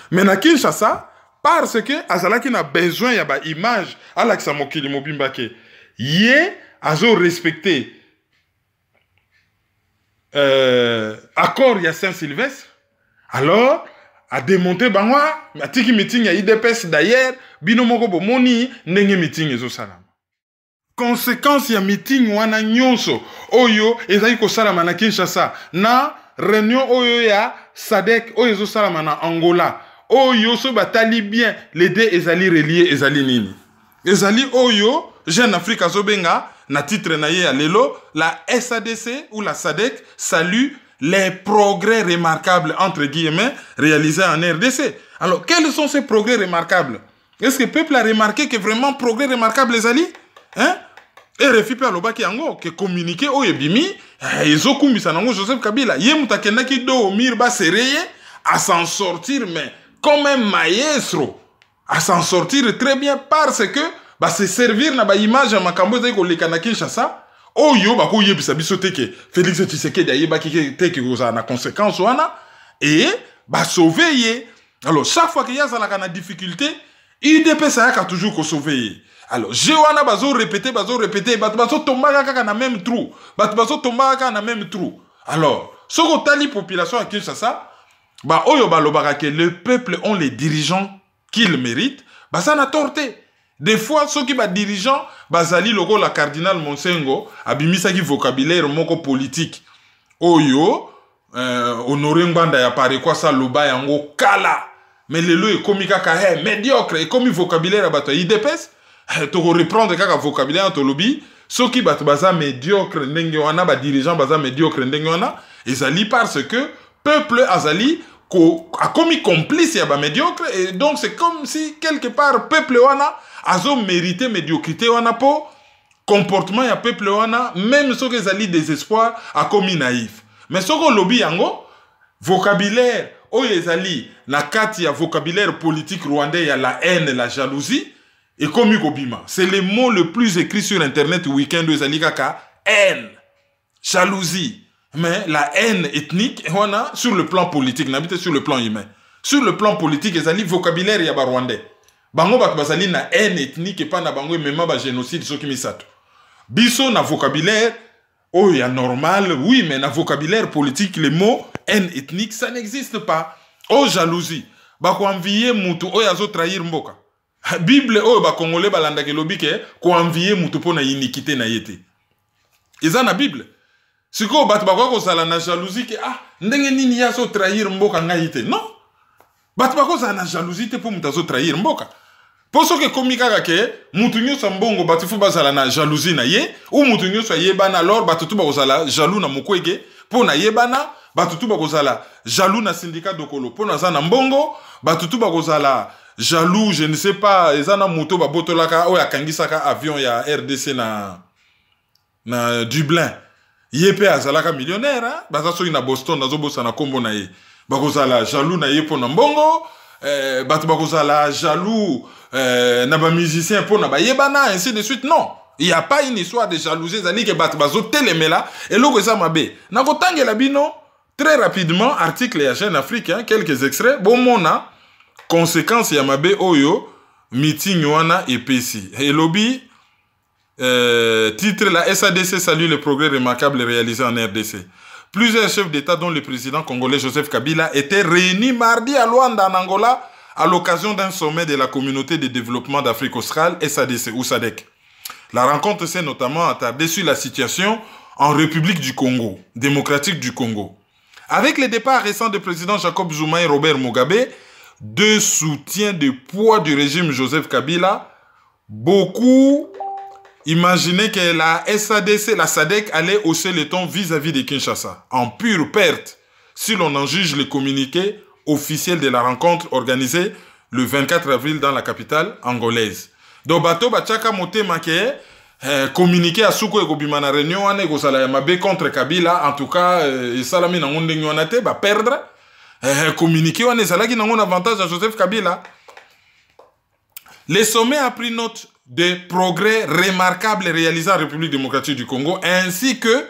Mais na Kinshasa parce que azala qui na besoin ya ba image ala kisa mokili mobimba ke ye azo respecter accord ya Saint-Sylvestre. Alors a démonté bangwa atiki meeting ya IDPS d'ailleurs bino moko bomoni ndenge meeting ezo salama. Conséquence ya meeting wana nyonso oyo ezali ko salama na Kinshasa na réunion oyo ya SADC oyo ezo salama na Angola oyo so batali bien les deux ezali relié ezali nini ezali oyo Jeune Afrique azobenga na titre na ye ya lelo la SADC ou la SADC salue les progrès remarquables entre guillemets réalisés en RDC. Alors quels sont ces progrès remarquables? Est-ce que le peuple a remarqué que vraiment progrès remarquables ezali hein? RFI pe alobaki yango ke communiqué oyo bimi ezokumbisa nango Joseph Kabila ye mutakendaki do mir ba sereye à s'en sortir mais comme un maestro à s'en sortir très bien parce que ba se servir na ba image ya makambo ezali koleka na Kinshasa oyo ba ko yebisa biso te ke Félix Tshisekedi ayebaki te ke koza na conséquence wana et ba sauver ye. Alors chaque fois que y a zalaka na difficulté IDP ça a toujours ko sauver ye. Alors, je wana bazo répéter, bazo tomba kaka na même trou. Bazo tomba kaka na même trou. Alors, ce que tali population à Kinshasa, Bah, oyo balobaka que le peuple ont les dirigeants qu'ils méritent, bah, ça n'a torté. Des fois, ceux qui ba dirigeants, bazali loko la cardinal Monsengo, abimisa ki vocabulaire moko politique. Oyo, honoré Ngbanda ya pare kwa sa loba yango kala. Mais le lo est comme kaka médiocre, et comme vocabulaire abato IDPS, to reprendre kaka vocabulaire to lobby, ceux qui bat baza médiocre ndenge wana ba dirigeant baza médiocre ndenge wana, ezali parce que peuple azali a commis complice ya ba médiocre, et donc c'est comme si quelque part peuple wana azo mérité médiocrité wana po comportement ya peuple wana, même ceux qui zali désespoir a commis naïf. Mais ce que lobby yango vocabulaire oyo ezali na kati ya vocabulaire politique rwandais ya la haine, la jalousie et comme kobima. C'est le mot le plus écrit sur internet week-end ezali kaka haine, jalousie. Mais la haine ethnique wana sur le plan politique, n'habite sur le plan humain. Sur le plan politique ezali vocabulaire ya ba rwandais. Bango bat bazali na haine ethnique et pas na bango même ba génocide soki misato. Biso na vocabulaire oh, il y a normal, oui, mais dans le vocabulaire politique, le mot haine ethnique, ça n'existe pas. Oh, jalousie. Bah, ko envier mutu, oh, yazo trahir mboka. Bible, oh, bah, congolais, bah, landa ke lobike, ko envier mutu po na iniquité na yete. Iza na Bible. Si ko bat ba ko sala na jalousie ke, ah, ndenge nini yazo trahir mboka nga yete. Non. Bat ba ko sala na jalousie te po mutazo trahir mboka. Poso ke komika ke mutu nyoso mbongo batifu bazala na jalousie na ye ou mutu nyoso yebana alors batutu bazala jaloux na mokwege po na yebana batutu bazala jaloux na syndicat dokolo po na za na mbongo batutu bazala jaloux je ne sais pas ezana muto babotolaka o yakangisaka avion ya RDC na Dublin yepe azalaka millionnaire hein baza soki na Boston nazo bossa na kombo na ye bazala jaloux na ye po na mbongo batu bazala jaloux na ba musicien pour na ba yebana ainsi de suite. Non, il y a pas une histoire de jalousie zali que bat bazo telemela et loko ça mabe na ko tangela bino très rapidement article ya Jeune Afrique hein, quelques extraits bon mona conséquences ya mabe oyo meeting wana epesi et lobby titre la SADC salue le progrès remarquable réalisé en RDC. Plusieurs chefs d'État dont le président congolais Joseph Kabila étaient réunis mardi à Luanda en Angola à l'occasion d'un sommet de la communauté de développement d'Afrique australe, SADC ou SADC. La rencontre s'est notamment attardée sur la situation en République du Congo, démocratique du Congo. Avec le départ récent du président Jacob Zuma et Robert Mugabe, deux soutiens de poids du régime Joseph Kabila, beaucoup imaginaient que la SADC, la SADC allait hausser le ton vis-à-vis de Kinshasa, en pure perte, si l'on en juge les communiqués officiel de la rencontre organisée le 24 avril dans la capitale angolaise. Donc, bato bachaka motema ke communiqué à Souko et Kobima na réunion ane ko sala mabe contre Kabila en tout cas salami na ngonde nyonate ba perdre communiqué ane salaki na ngon avantage à Joseph Kabila. Le sommet a pris note des progrès remarquables réalisés en République démocratique du Congo ainsi que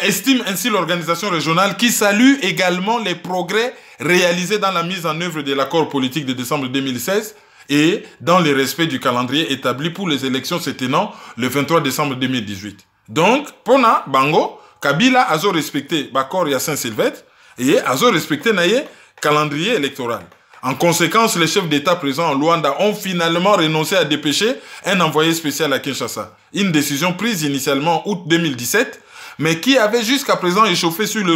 estime ainsi l'organisation régionale qui salue également les progrès réalisés dans la mise en œuvre de l'accord politique de décembre 2016 et dans le respect du calendrier établi pour les élections se tenant le 23 décembre 2018. Donc, pona bango, Kabila a respecté l'accord ya Saint-Sylvestre et a respecté le calendrier électoral. En conséquence, les chefs d'État présents en Luanda ont finalement renoncé à dépêcher un envoyé spécial à Kinshasa. Une décision prise initialement en août 2017 mais qui avait jusqu'à présent échauffé sur le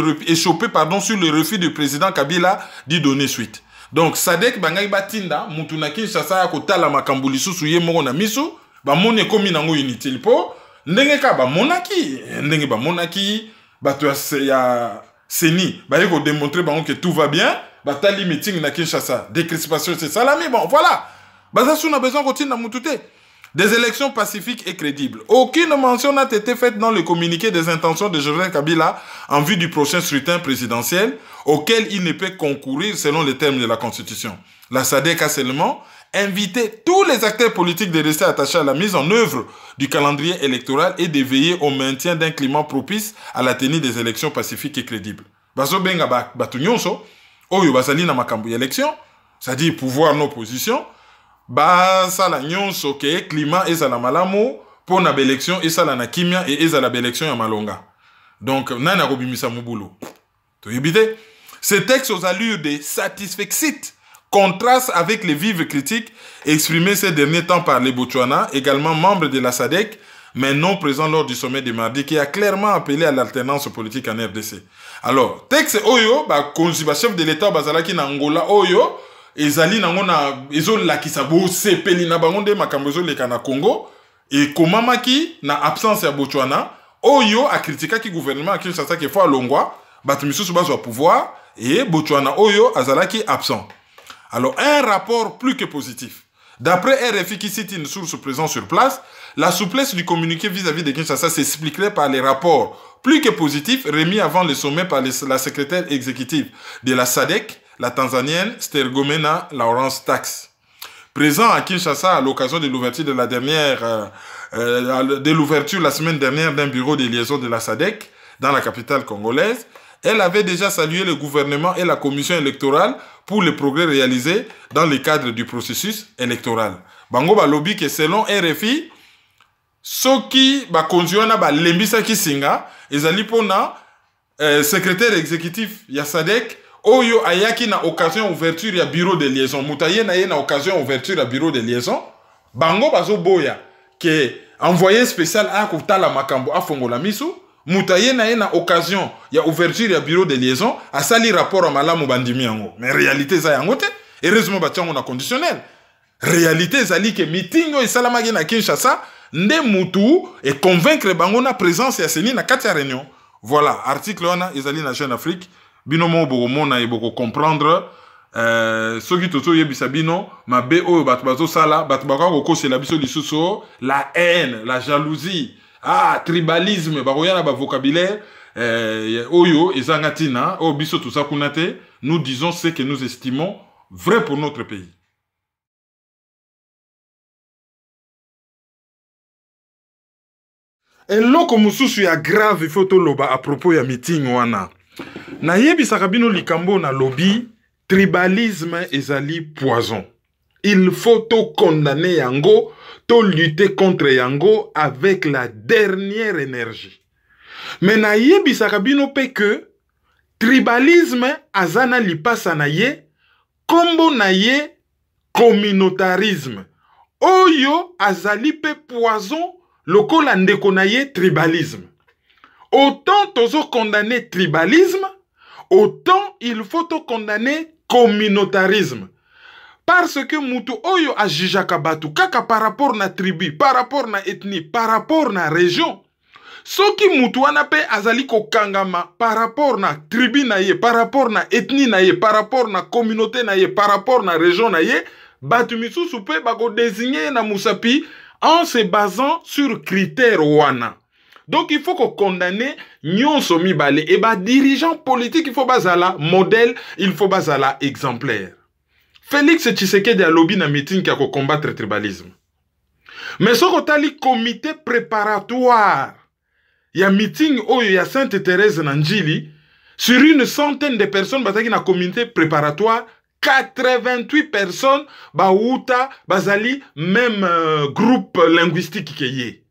refus du président Kabila d'y donner suite. Donc, Sadek Bangay Batinda, Mutuna Kinshasa, Kotala Makambuli Susu Yemoro na Misu, Bamone komi nango inutile po, ndenge ka ba monaki, ndenge ba monaki, bato ya Seni, ba yeko démontrer bango que tout va bien, batali meeting na Kinshasa, décrispation c'est salami, bon voilà. Bazasu na besoin de na mutute. Des élections pacifiques et crédibles. Aucune mention n'a été faite dans le communiqué des intentions de Joseph Kabila en vue du prochain scrutin présidentiel auquel il ne peut concourir selon les termes de la Constitution. La SADC a seulement invité tous les acteurs politiques de rester attachés à la mise en œuvre du calendrier électoral et de veiller au maintien d'un climat propice à la tenue des élections pacifiques et crédibles. Baso benga batu nyonso, oyo basali na makambu élection, c'est-à-dire pouvoir nos positions, ba sala nyonso ke climat ezala malamu pour na élection ezala na kimia et ezala élection ya malonga. Donc nana kobimisa mubulu. To yebite Ce texte aux allures de satisfecit contraste avec les vives critiques exprimées ces derniers temps par les Botswana, également membres de la SADC, mais non présents lors du sommet de mardi, qui a clairement appelé à l'alternance politique en RDC. Alors, texte Oyo, chef de l'État bazalaki na Angola Oyo, ezali nango na ezo lakisa bo sepeli na bango nde makambo ezo leka na Congo, et komamaki na absence ya Botswana, Oyo a critiqué ki gouvernement a Kinshasa ki faut alongwa, batu misusu bazwa pouvoir, et Botswana Oyo azalaki absent. Alors, un rapport plus que positif. D'après RFI qui cite une source présente sur place, la souplesse du communiqué vis-à-vis de Kinshasa s'expliquerait par les rapports plus que positifs remis avant le sommet par la secrétaire exécutive de la SADC, la Tanzanienne Stergomena Lawrence Tax. Présent à Kinshasa à l'occasion de l'ouverture de l'ouverture la semaine dernière d'un bureau de liaison de la SADC dans la capitale congolaise, elle avait déjà salué le gouvernement et la commission électorale pour les progrès réalisés dans le cadre du processus électoral. Bango balobi que selon RFI, soki bakonjuana ba lembisa kisinga ezali pona secrétaire exécutif ya SADC oyo ayaki na occasion ouverture ya bureau de liaison mutaye na ye na occasion ouverture ya bureau de liaison bango bazo boya que envoyé spécial a kutala makambo afongola misu mutaye na ye na occasion ya ouverture ya bureau de liaison a sali rapport à malamu bandimi yango mais réalité za yango te heureusement batiango na conditionnel réalité zali que meeting o esalamaki na Kinshasa nde mutu et convaincre bango na présence ya seni na kati ya réunion. Voilà article wana ezali na Jeune Afrique bino mo boko mona e boko comprendre soki toto yebisa bino mabe oyo bato bazo sala bato bakako kosela biso lisusu la haine la jalousie tribalisme baroyana ba vocabulaire oyo ezangatina o biso tout ça kunate nous disons ce que nous estimons vrai pour notre pays. Eloko mususu ya grave il faut to loba à propos ya meeting wana. Na yebisaka bino likambo na lobby tribalisme ezali poison. Il faut to condamner yango, to lutter contre yango avec la dernière énergie. Mais na yebisaka bino pe que tribalisme azana lipasa na ye, kombo na ye communautarisme. Oyo azali pe poison lokola ndeko na ye tribalisme. Autant tozo condamner tribalisme, autant il faut condamner communautarisme. Parce que mutu oyo ajijaka batu kaka par rapport na tribu, par rapport na ethnie, par rapport na région. Soki mutu wana pe azali ko kangama par rapport na tribu na ye, par rapport na ethnie na ye, par rapport na communauté na ye, par rapport na région na ye, batu misusu pe bako désigner na musapi en se basant sur critères wana. Donc il faut qu'on condamne nyonso mibale et dirigeant politique il faut bazala modèle, il faut bazala exemplaire. Félix Tshisekedi a lobby na meeting qui a combattre le tribalisme. Mais ce qu'on comité préparatoire, il y a meeting où il y a Sainte Thérèse Nanjili sur une centaine de personnes bataki na comité préparatoire 88 personnes baouta bazali même groupe linguistique qui est.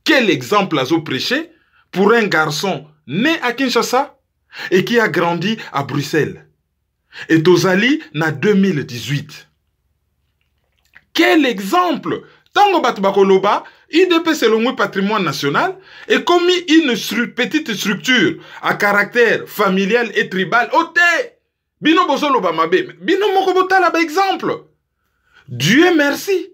Quel exemple a-t-on prêché pour un garçon né à Kinshasa et qui a grandi à Bruxelles? Et Tozali na 2018. Quel exemple? Tango Batubakoloba, IDP selon le patrimoine national est commis une petite structure à caractère familial et tribal. Ote! Bino Bosoloba Mabe. Bino Mokobota la exemple. Dieu merci.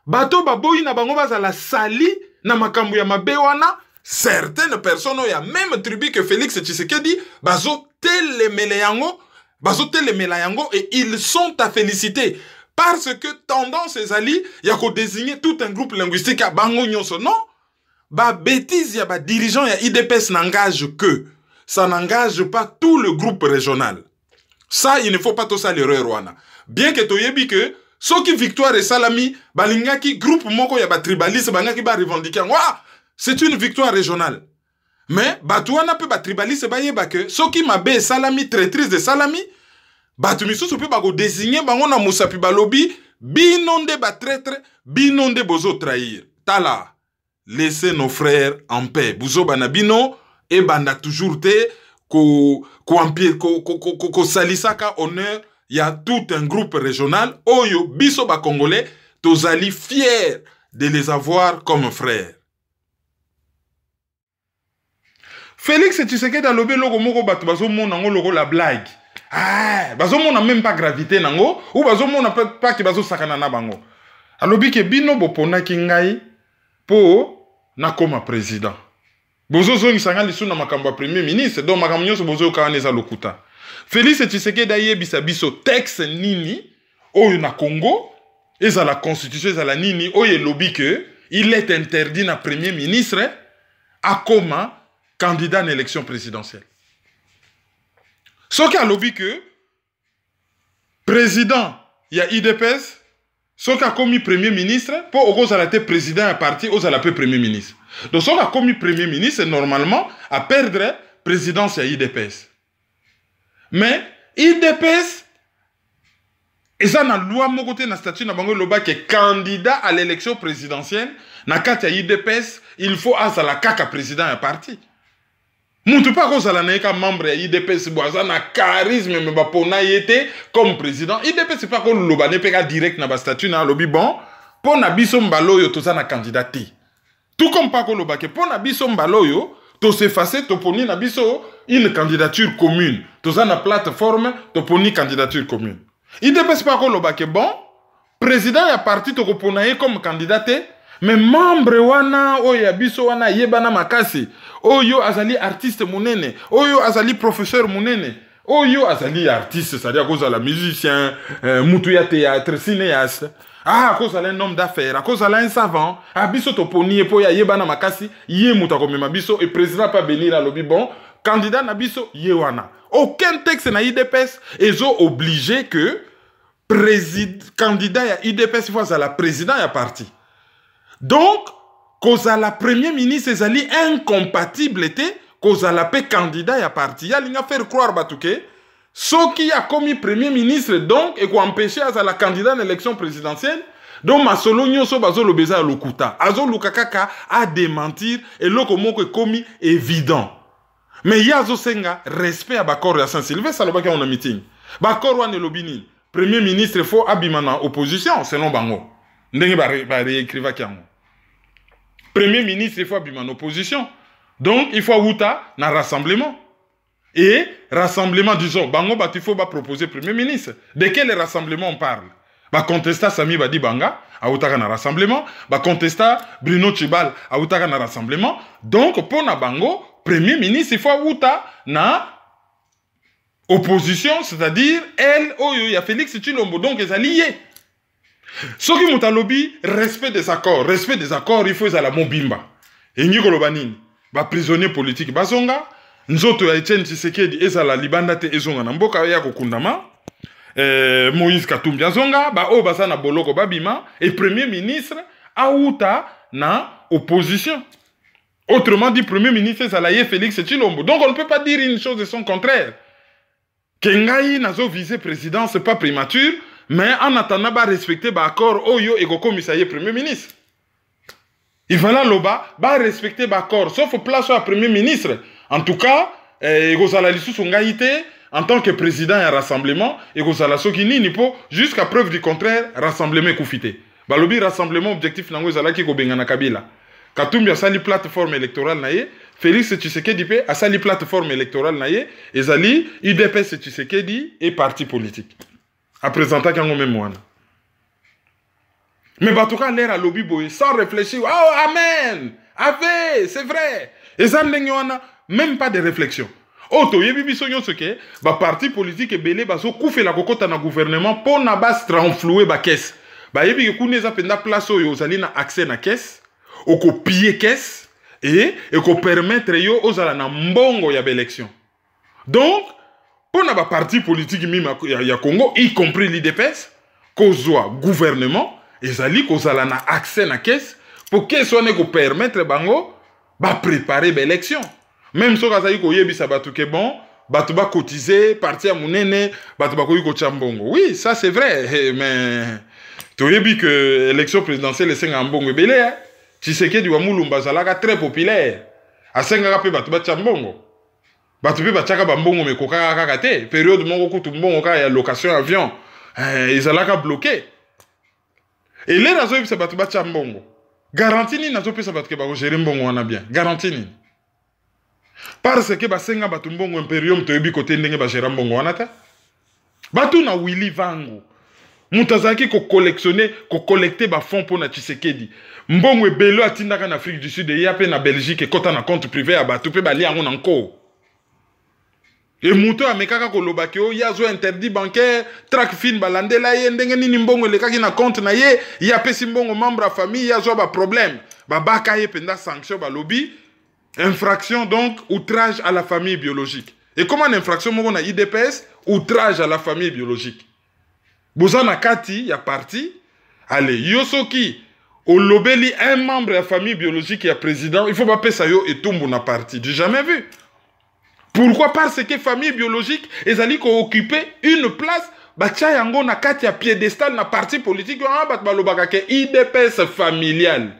Bato Baboyi na bango bazala sali na makambu ya mabe wana. Certaines personnes ya même tribu que Félix Tshisekedi bazo telemele yango et ils sont à féliciter parce que tendance ezali ya ko désigner tout un groupe linguistique à bango nyonso non ba bêtise ya ba dirigeant ya IDPS n'engage que ça n'engage pas tout le groupe régional. Ça il ne faut pas tout ça l'erreur wana. Bien que toyebi que soki victoire et salami balingaki groupe moko ya ba tribaliste bangaki ba revendiquer c'est une victoire régionale. Mais batouana pe ba tribaliste ba yeba que soki mabe salami traîtrise de salami batu misusu pe ba go désigner bango na musapi balobi binonde ba traître binonde bozo trahir. Tala laissez nos frères en paix. Buzo bana bino e banda toujours te salisaka honneur, il y a tout un groupe régional, oyo, biso ba Congolais, tozali fiers de les avoir comme frères. Félix Tshisekedi a lobé logo moko batu bazo mona ngo logo la blague. Ah, bazo mona même pas gravité nango, ou bazo mona pas ki bazo sakana na bango. Alobi ke bino bopona ki ngai po na koma président. Bozo zongi sanga lisu na makambo premier ministre, donc makambo nyonso bozo kaneza lokuta. Félix Tshisekedi ayebisa biso texte nini oyo na Congo, eza la constitution eza la nini oyo lobi que il est interdit na premier ministre à koma candidat à l'élection présidentielle. Ce qui a lobby que président, il y a IDPS, ce qui a commis premier ministre, pour au été président à parti, aux la premier ministre. Donc ce qui a commis premier ministre, normalement, à perdre présidence à IDPS. Mais IDPS, et ça na loi mon côté na statut na bango loba que candidat à l'élection présidentielle, na kati ya IDPS, il faut azala kaka président à parti. Moutou pas qu'on s'alane comme membre IDPS boisa na charisme mais bapona yete comme président IDPS c'est pas qu'on lobane peka direct na ba statut na lobby bon pour na biso mbalo yo to na candidaté tout comme pas qu'on lobake pour na biso mbalo yo to s'effacer to poni na biso une candidature commune to na plateforme to poni candidature commune IDPS pas qu'on lobake bon président ya parti to pona comme candidaté mais membre wana oyo biso wana yebana makasi oyo azali artiste munene oyo azali professeur munene oyo azali artiste c'est-à-dire cause la musicien mutu ya théâtre cinéaste cause un homme d'affaires cause un savant biso to poni po ya yebana makasi ye muta komema biso et président pas venir à lobby bon candidat na biso ye wana aucun texte na IDPS ezo obligé que candidat ya IDPS faut à la président ya parti. Donc, cause à la premier ministre, c'est incompatible, cause à la paix candidat à parti. Il y a faire croire batouké, ce qui a commis premier ministre, donc, et qu'on empêcher à la candidat à l'élection présidentielle. Donc, ma solo nyoso bazo lo beza lokuta. Azo lukakaka a démentir et l'oko moko est commis évident. Mais il y a zo senga respect à Bakor et à Saint-Sylvestre, ça l'obaki on a meeting. Bakor wane lobini. Premier ministre, il faut abimana opposition, selon Bango. Ndenge ba réécriva kiango. Premier ministre, il faut abîmer en opposition. Donc, il faut outa na rassemblement. Et rassemblement, disons, bango il faut proposer premier ministre. De quel rassemblement on parle? Ba contesta Sami Badi Banga, a outa na rassemblement. Ba contesta Bruno Chibal, a outa na rassemblement. Donc, pour na bango, premier ministre, il faut outa na opposition, c'est-à-dire, elle, oyo, il y a Félix Tshilombo, donc, ils alliés. Ce qui m'a lobby, respect des accords, il faut à la mobimba. Et n'y kolobanini, ba prisonnier politique, bazonga, nzoto ya Etienne Tshisekedi ezala libanda te ezonga na mboka ya kokundama, Moïse Katumbi azonga, ba o basana boloko babima, et premier ministre aouta na opposition. Autrement dit, premier ministre ezala Félix Tshilombo. Donc on ne peut pas dire une chose de son contraire. Kengai nazo viser président, c'est pas prématuré. Mais en attendant, bah respecter l'accord Oyo et Gokomisaye Premier ministre. Il va là loba, bah respecter l'accord, sauf place au Premier ministre. En tout cas, Gozala Lissou Songaïté, en tant que président et rassemblement, et Gozala Sokini Nipo, jusqu'à preuve du contraire, rassemblement koufité. Bah lobi rassemblement objectif nango Zala ki Gobengana Kabila. Katumbi a sali plateforme électorale naye, Félix Tshisekedi a sali plateforme électorale naye, et Zali, UDPS Tshisekedi et parti politique. À présenter quand même moi. Mais en tout cas, l'air à lobby boy, sans réfléchir. Oh, amen! Ave, c'est vrai! Et ça n'a même pas de réflexion. Oh, to yebi bisonyo ce que, bah parti politique et belé, bah so koufé la cocotte dans le gouvernement pour na bas renflouer ba caisse. Bah yebi que koune za penda place yo zali na accès na caisse, ou ko piller caisse, et ko permettre yo ozala na mbongo ya élection. Donc, pour na parti politique ya Congo, y compris l'IDPS, kozwa gouvernement, ezali kozala na accès na caisse, pour que soit ne ko permettre bango ba préparer l'élection. Même si kazali ko yebisa batu ke bon, batu ba cotiser, parti à munene, batu ba ko yiko chambongo. Oui, ça c'est vrai, mais to yebi que l'élection présidentielle est en bongo belé, Tshisekedi wa Mulumba zalaka très populaire. A senga pe batu ba chambongo. Batu pe bachaka bambongo me koka kaka te. Période moko kutu mbongo ka ya location avion. Ezalaka bloqué. Et les razo yebisa batu bacha mbongo. Garantie ni nazo pesa batu ke bako gérer mbongo wana bien. Garantie ni. Parce que basenga batu mbongo imperium to yebi kote ndenge ba gérer mbongo wana ta. Batu na Willy Vango. Mutazaki ko collectionner, ko collecter ba fonds pour na Tshisekedi. Mbongo ebelo atindaka na Afrique du Sud et yape na Belgique et kota na compte privé ya batu pe bali yango na nko. Et muto amekaka ko lobaki o yazo interdit bancaire, track fin balandela ye ndenge nini mbongo elekaki na compte na ye, yape si mbongo membre à famille yazo ba problème. Ba baka ye penda sanction ba lobby, infraction donc outrage à la famille biologique. Et comment une infraction moko na IDPS, outrage à la famille biologique. Bozana kati ya parti, allez, yosoki au lobeli un membre de la famille biologique et président, il faut pas payer ça yo et tout mon parti. J'ai jamais vu. Pourquoi? Parce que famille biologique, ils allaient occuper une place, bacha yango na kati ya piédestal na parti politique, bat balobaka ke IDPS familial.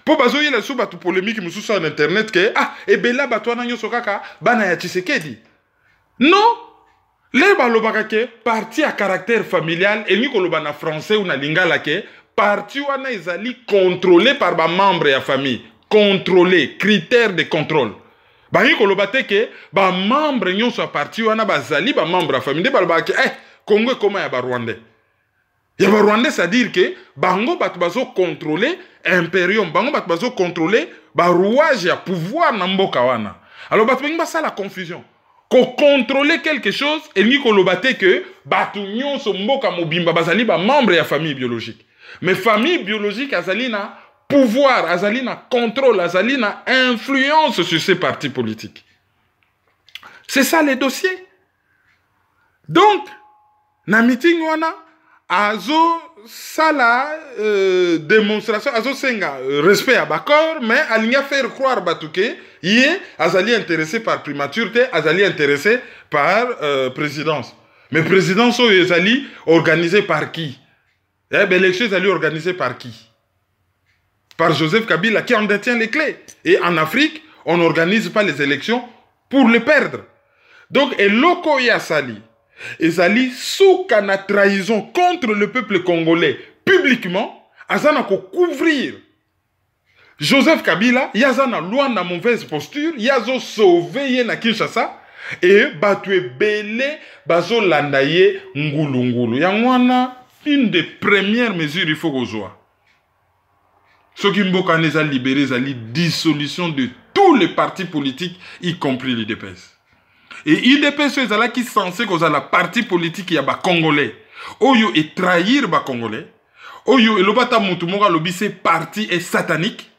Po bazo yela sou batu polémique musu sur internet que et bela batwana nyoso kaka bana ya Tshisekedi. Non. Les balobaka ke parti à caractère familial et ni koloba na français ou na lingala ke parti wana ezali contrôlé par ba membre ya famille, contrôlé, critère de contrôle. Ba ni koloba te ke ba membre nyonso parti wana bazali ba membre ya famille, balobaka ke Congo comment ya ba Rwandais. Ya ba Rwandais c'est-à-dire que bango batu bazo contrôler impérium, bango batu bazo contrôler ba rouage ya pouvoir na mboka wana. Alors batu bengi ça la confusion. Ko contrôler quelque chose et ni ko lobate que batu nyonso mboka mobimba bazali ba membre ya famille biologique. Mais famille biologique azali na pouvoir, azali na contrôle, azali na influence sur ces partis politiques. C'est ça les dossiers. Donc, na meeting wana azo sala démonstration, azo senga respect à bakor, mais alinga faire croire batuke yé azali intéressé par primaturité, azali intéressé par présidence. Mais présidence azali organisé par qui? L'élection azali organisé par qui? Par Joseph Kabila qui en détient les clés. Et en Afrique, on n'organise pas les élections pour les perdre. Donc, et loko ya sali. Ezali sous kana trahison contre le peuple congolais publiquement, azana ko couvrir Joseph Kabila, yazana loi na mauvaise posture, yazo sauver na Kinshasa et batue belé bazo landaye ngulu ngulu. Yangwana une des premières mesures il faut qu'on soit. Ce qui mboka neza libéré zali dissolution de tous les partis politiques y compris l'IDPS. Et IDPS est qui censé que la parti politique y a ba congolais. Oyo et trahir ba congolais. Oyo et lobata mutumoga lobi c'est parti est satanique.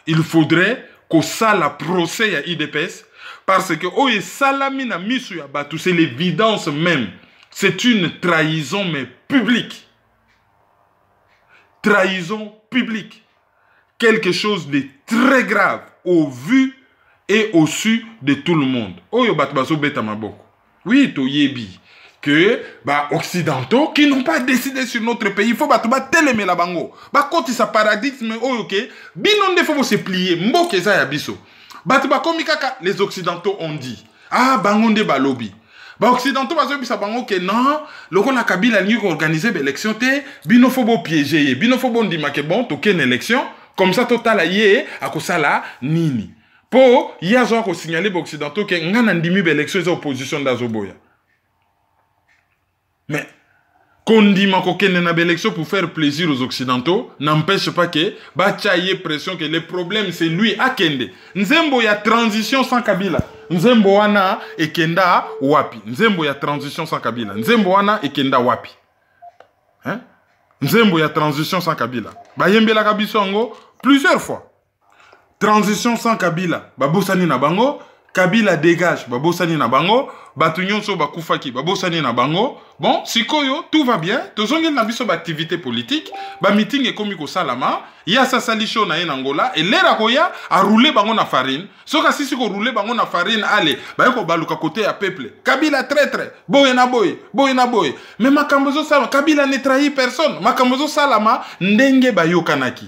Il faudrait que ça la procès à IDPS parce que oyo salami na misu ya batu c'est l'évidence même. C'est une trahison mais publique. Trahison publique. Quelque chose de très grave au vu et au su de tout le monde. Oyo batbaso beta maboko. Oui, to yebi que bah occidentaux qui n'ont pas décidé sur notre pays, il faut batba teleme la bango. Ba koti sa paradigme oyo ke binonde faut se plier mboke za ya biso. Batba komikaka les occidentaux ont dit. Ah bangonde balobi. Ba occidentaux bazo bisa bango ke non, loko la Kabila ni ko organiser l'élection te, bino faut bo piéger, bino faut bon ndima ke bon to ken élection, comme ça total yé akosala nini. Po, yazo ko signaler aux occidentaux que ngana ndimi l'élection des oppositions d'Azoboya. Mais kondima ko kenne na l'élection pour faire plaisir aux occidentaux n'empêche pas que bacha yé pression que le problème c'est lui akende. Nzembo ya transition sans Kabila. Nzembo wana ekenda wapi. Nzembo ya transition sans Kabila. Nzembo wana ekenda wapi. Hein? Nzembo ya transition sans Kabila. Bayembela kabisongo plusieurs fois. Transition sans Kabila, babosani na bango, Kabila dégage, babosani na bango, batunyonso bakufaki, babosani na bango. Bon, sikoyo, tout va bien, tozongel na biso activité politique, ba meeting e komiko salama, ya sa salisho na Angola, et l'era koya a roulé bango na farine. Soka sisi ko roulé bango na farine, allez, ba yoko baluka côté à peuple. Kabila traître, boye na boye, boye na boye. Mais makambozo salama, Kabila ne trahit personne, makambozo salama, ndenge ba yokanaki.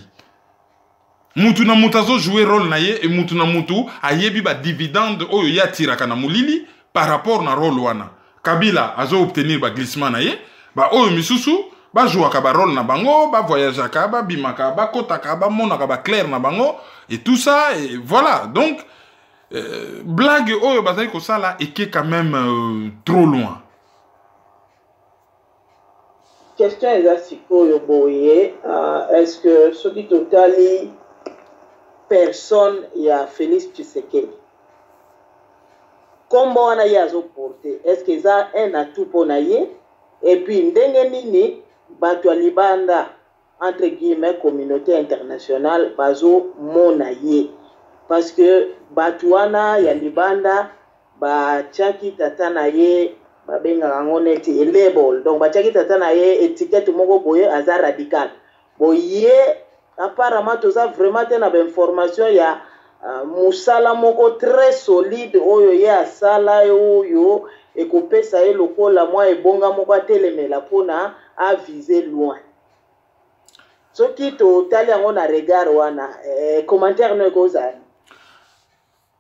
mutu na mutu azo jouer rôle na ye et mutu na mutu ayebi ba dividende oyo ya tiraka na mulili par rapport na rôle wana. Kabila azo obtenir ba glissement na ye, ba oyo misusu ba jouaka ba rôle na bango, ba voyageaka, ba bimaka, ba kotaka, ba monaka ba clair na bango et tout ça et voilà. Donc blague oyo bazali ko sala eke quand même trop loin. Question eza sikoyo boye, est-ce que ce qui totali personne ya Félix Tshisekedi kombo wana ye azoporte, est-ce que eza un atout pona ye, et puis ndenge nini bato ya libanda entre guillemets communauté internationale bazo mona ye, parce que bato wana ya libanda batiaki tata na ye babengaka yango neti label, donc batiaki tata na ye étiquette moko boye aza radical boye. Apparemment toza vraiment te na ba information ya musala moko très solide oyo ye asala oyo ekopesa ye lokola mwa ebonga moko atelemela pona a viser loin. Soki totali yango na regard wana commentaire no ekozala.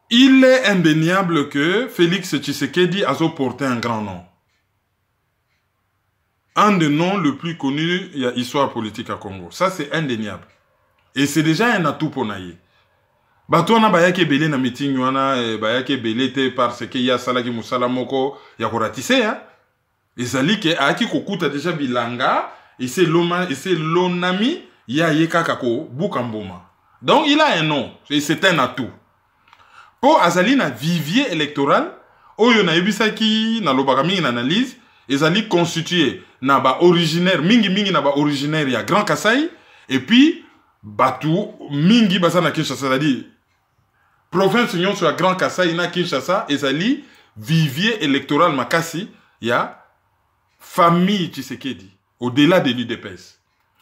Il est indéniable que Félix Tshisekedi a porté un grand nom. Un des noms le plus connus de l'histoire politique à Congo. Ça, c'est indéniable. Et c'est déjà un atout pour naïe. Batouana bayake belé na meeting wana bayake belé te parce que ya salaki musala moko ya koratise hein. Et sali ke aki kokuta déjà bilanga et c'est l'onami ya yeka kako bukamboma. Donc il a un nom et c'est un atout. Pour azali na vivier électoral oyo na yebisaki na lobaka mingi na analyse ezali constitué na ba originaire mingi na ba originaire ya Grand Kasaï et puis Batu mingi basa na Kinshasa, c'est-à-dire province union sur la Grand Kasaï na Kinshasa ezali vivier électoral makasi ya famille Tshisekedi au-delà de l'UDPS.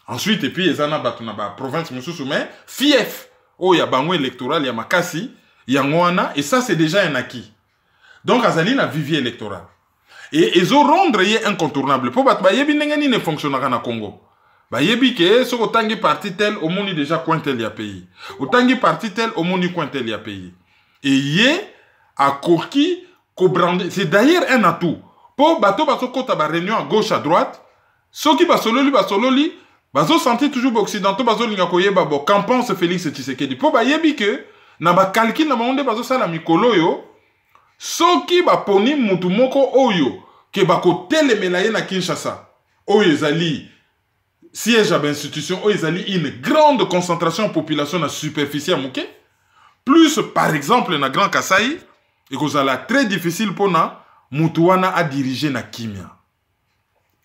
Ensuite et puis ezana batu na ba province mususu mais fief o ya bango électoral ya makasi ya ngwana et ça c'est déjà un acquis. Donc azali na vivier électoral. Et ils ont rendre ye incontournable pour batu ba yebi ndenge ne fonctionnera na Congo. Ba yebi ke so otangi parti tel au moni déjà cointel ya pays. Otangi parti tel au moni cointel ya pays. Et ye a koki ko brandé, c'est d'ailleurs un atout. Pour bato baso kota ba réunion à gauche à droite, so ki basololi bazo sentir toujours occidentaux bazo linga koyeba bo qu'en pense Félix Tshisekedi. Pour ba yebi ke na ba calcul na monde bazo sala mikolo yo so ki ba poni mutu moko oyo ke ba ko telemela ye na Kinshasa. Oyo ezali siège à l'institution, ils ont une grande concentration de population dans la superficie à Mouké. Plus, par exemple, dans Grand Kasaï, et que ça très difficile pour nous, Moutouana à diriger na Kimia.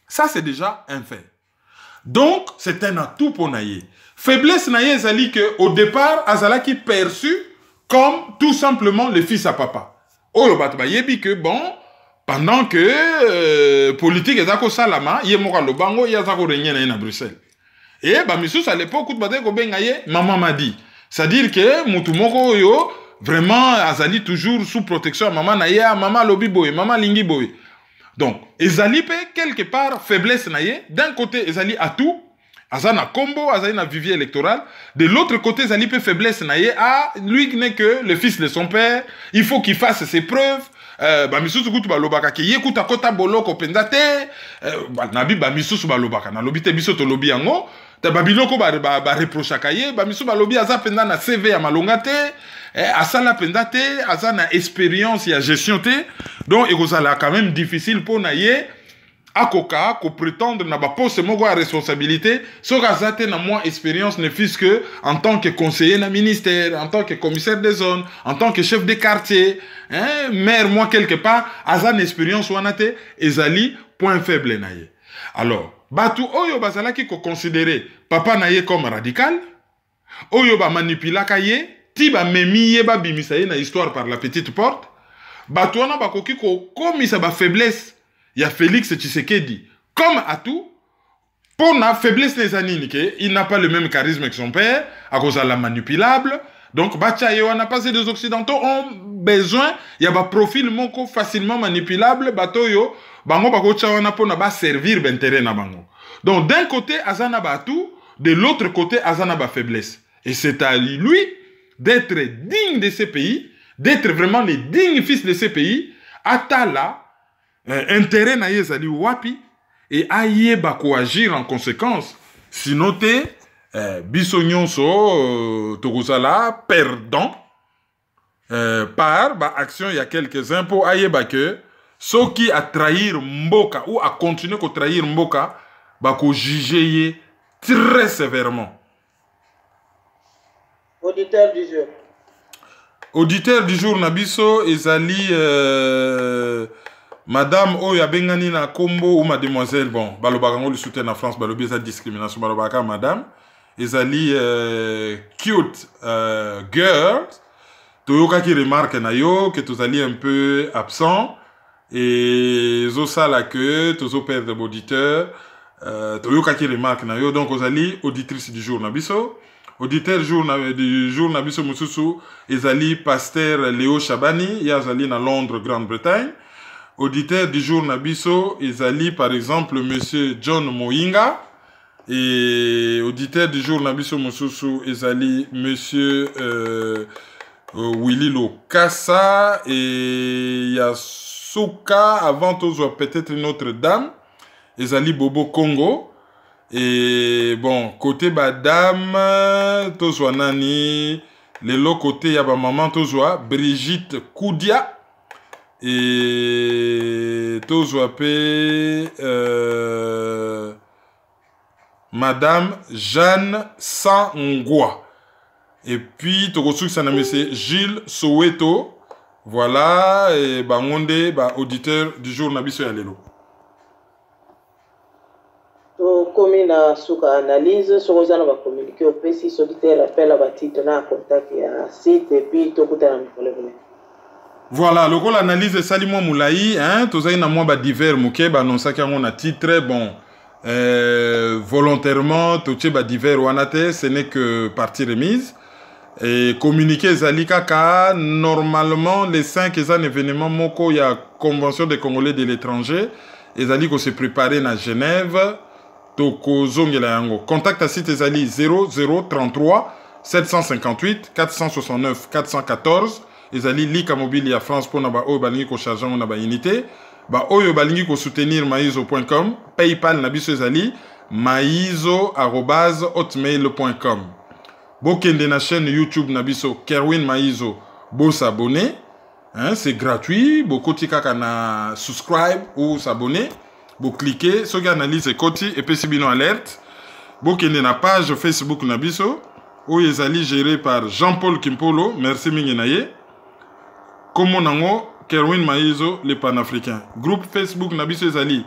Ça, c'est déjà un fait. Donc, c'est un atout pour Naye. Faiblesse Naye, c'est que au départ, Azala qui perçu comme tout simplement le fils à papa. Oh, le que bon, pendant que politique est à Salama, il y a le bango, il y a à Bruxelles. Et bah missus à l'époque, maman m'a dit, c'est-à-dire que Moutoumoko yo vraiment azali toujours sous protection, maman naye, maman lobby boy, maman lingi boy. Donc, ezali pe quelque part faiblesse naye, d'un côté ezali atout, azana combo, azali na vivier électoral, de l'autre côté ezali pe faiblesse naye, ah lui n'est que le fils de son père, il faut qu'il fasse ses preuves. Ba misusu kutu balobaka ke yekuta kota boloko pendate nabi ba misusu balobaka na lobi te biso to lobi yango ta babiloko ba reprochaka ye ba misusu balobi aza penda na CV ya malonga te asala pendate aza na expérience ya gestion te donc ekozala quand même difficile pour na ye akoka ko prétendre na ba poste moko à responsabilité so gazate na moins expérience ne fût que en tant que conseiller na ministère, en tant que commissaire des zones, en tant que chef de quartier, hein, maire moi quelque part azan expérience wanate ezali point faible naye. Alors batu oyo bazala ki ko considérer papa naye comme radical, oyo ba manipulaka ye, ti ba memi ye ba bimisa ye na histoire par la petite porte, batu wana ba koki ko komisa ba faiblesse. Il y a Félix Tshisekedi comme atout pour la faiblesse des années, il n'a pas le même charisme que son père à cause de la manipulable. Donc bacha yo n'a pas des occidentaux ont besoin il y a un profil moko facilement manipulable bato yo bango bako chawana pour na ba servir l'intérêt na bango. Donc d'un côté azana ba atout, de l'autre côté azana ba faiblesse. Et c'est à lui d'être digne de ces pays, d'être vraiment les dignes fils de ces pays, atala, intérêt na yezali wapi, et ayeba ko agir en conséquence. Sinon te, biso nyonso, tokozala, perdant, par action, il y a quelques-uns pour ayeba que, ceux qui a trahir mboka, ou a continué à trahir mboka, bako juger très sévèrement. Auditeur du jour. Auditeur du jour, Nabiso, ezali, Madame Oya Bengani na Kombo ou mademoiselle, bon, balobakango le soutien en France, balobi eza discrimination, balobaka madame, ezali cute girl, toyoka qui remarque na yo, que tozali un peu absent, et zo sala que, tozo perdre auditeur, toyoka qui remarque na yo, donc ozali auditrice du jour Nabiso, auditeur du jour Nabiso Moussousou, ezali pasteur Léo Chabani, yazali na Londres, Grande-Bretagne. Auditeur du jour Nabiso, ezali par exemple monsieur John Moinga. Et auditeur du jour Nabiso Moussousou, ezali monsieur Willy Lokassa. Et Yasuka, avant tous peut-être Notre-Dame. Ezali Bobo Congo. Et bon, côté Badame, tozwa nani. Les lots côté yaba maman tozwa Brigitte Koudia. Et tozwa pe Madame Jeanne Sangwa. Et puis tokosouk sana monsieur Gilles Soweto. Voilà, et bangonde ba auditeur du jour Nabiso ya lelo. Comme na suka analyse, sur aux va communiquer au PC, auditeur appel à bâtito na contact ya site et puis tout coûte na problème. Voilà, le rôle analyse de Salimo Moulaï, hein, tous na moi ba divers mouké, ba non ça qui a titre, bon, volontairement, tout ba divers wanate, ce n'est que partie remise. Et communiquer Zalika ka, normalement, les 5 événements moko, il y a Convention des Congolais de l'étranger, et Zaliko se préparer na Genève, toko zongela yango. Contact à site Zali 0033 758 469 414. Ezali Lika Mobile à France pour naba oyo balingi ko charger na ba unité ba oyo balingi ko soutenir maizo.com, PayPal na biso ezali maizo@hotmail.com. Bokende na chaîne YouTube na biso Kerwin Maizo, bo s'abonner, hein, c'est gratuit, boko tika na subscribe ou s'abonner, bo cliquer, so ga analyse koti et puis sibino alerte. Bokende na page Facebook na biso oyo ezali géré par Jean-Paul Kimpolo, merci mingi na ye. Comme nango Kerwin Maizo le panafricain. Groupe Facebook Nabiso ezali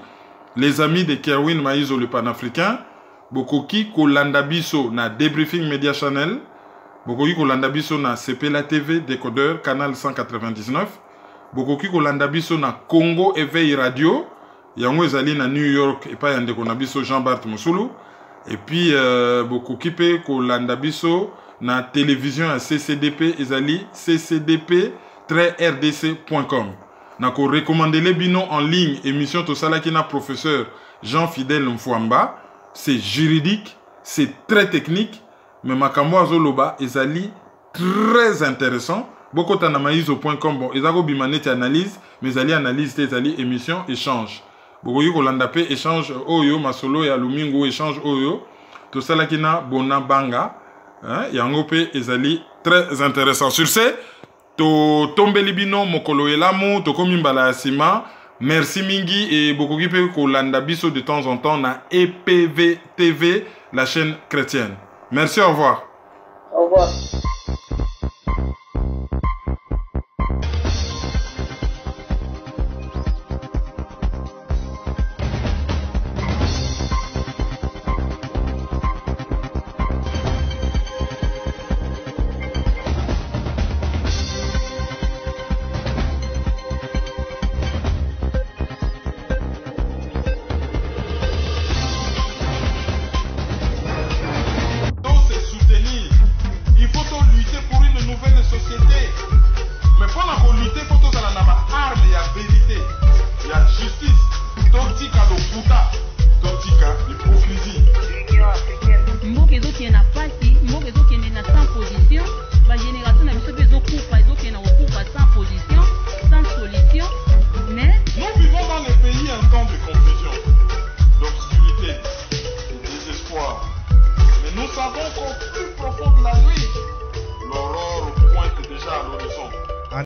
les amis de Kerwin Maizo le panafricain. Bokoki kolanda biso na Debriefing Media Channel. Bokoki kolanda biso na CPLA TV décodeur canal 199. Bokoki kolanda biso na Congo Éveil Radio. Yango ezali na New York et pas yande kona biso Jean-Bart Mousoulou. Et puis bokoki pe kolanda biso na télévision à CCDP ezali ccdp-rdc.com. Nako recommander les bino en ligne émission to sala ki na professeur Jean-Fidèle Mfouamba. C'est juridique, c'est très technique, mais makambo azoloba ezali très intéressant. Beaucoup na maizo.com bon ezako bimaneti analyse, mais ezali analyse ezali émission échange. Beaucoup yi kolanda pe échange oyo masolo ya lumingo échange oyo to sala ki na bona banga. Hein, yango pe ezali très intéressant. Sur ce, to tombeli bino mokolo elamu to komi mbala ya sima. Merci mingi et beaucoup qui peut kolanda biso de temps en temps na EPV TV, la chaîne chrétienne. Merci, au revoir. Au revoir.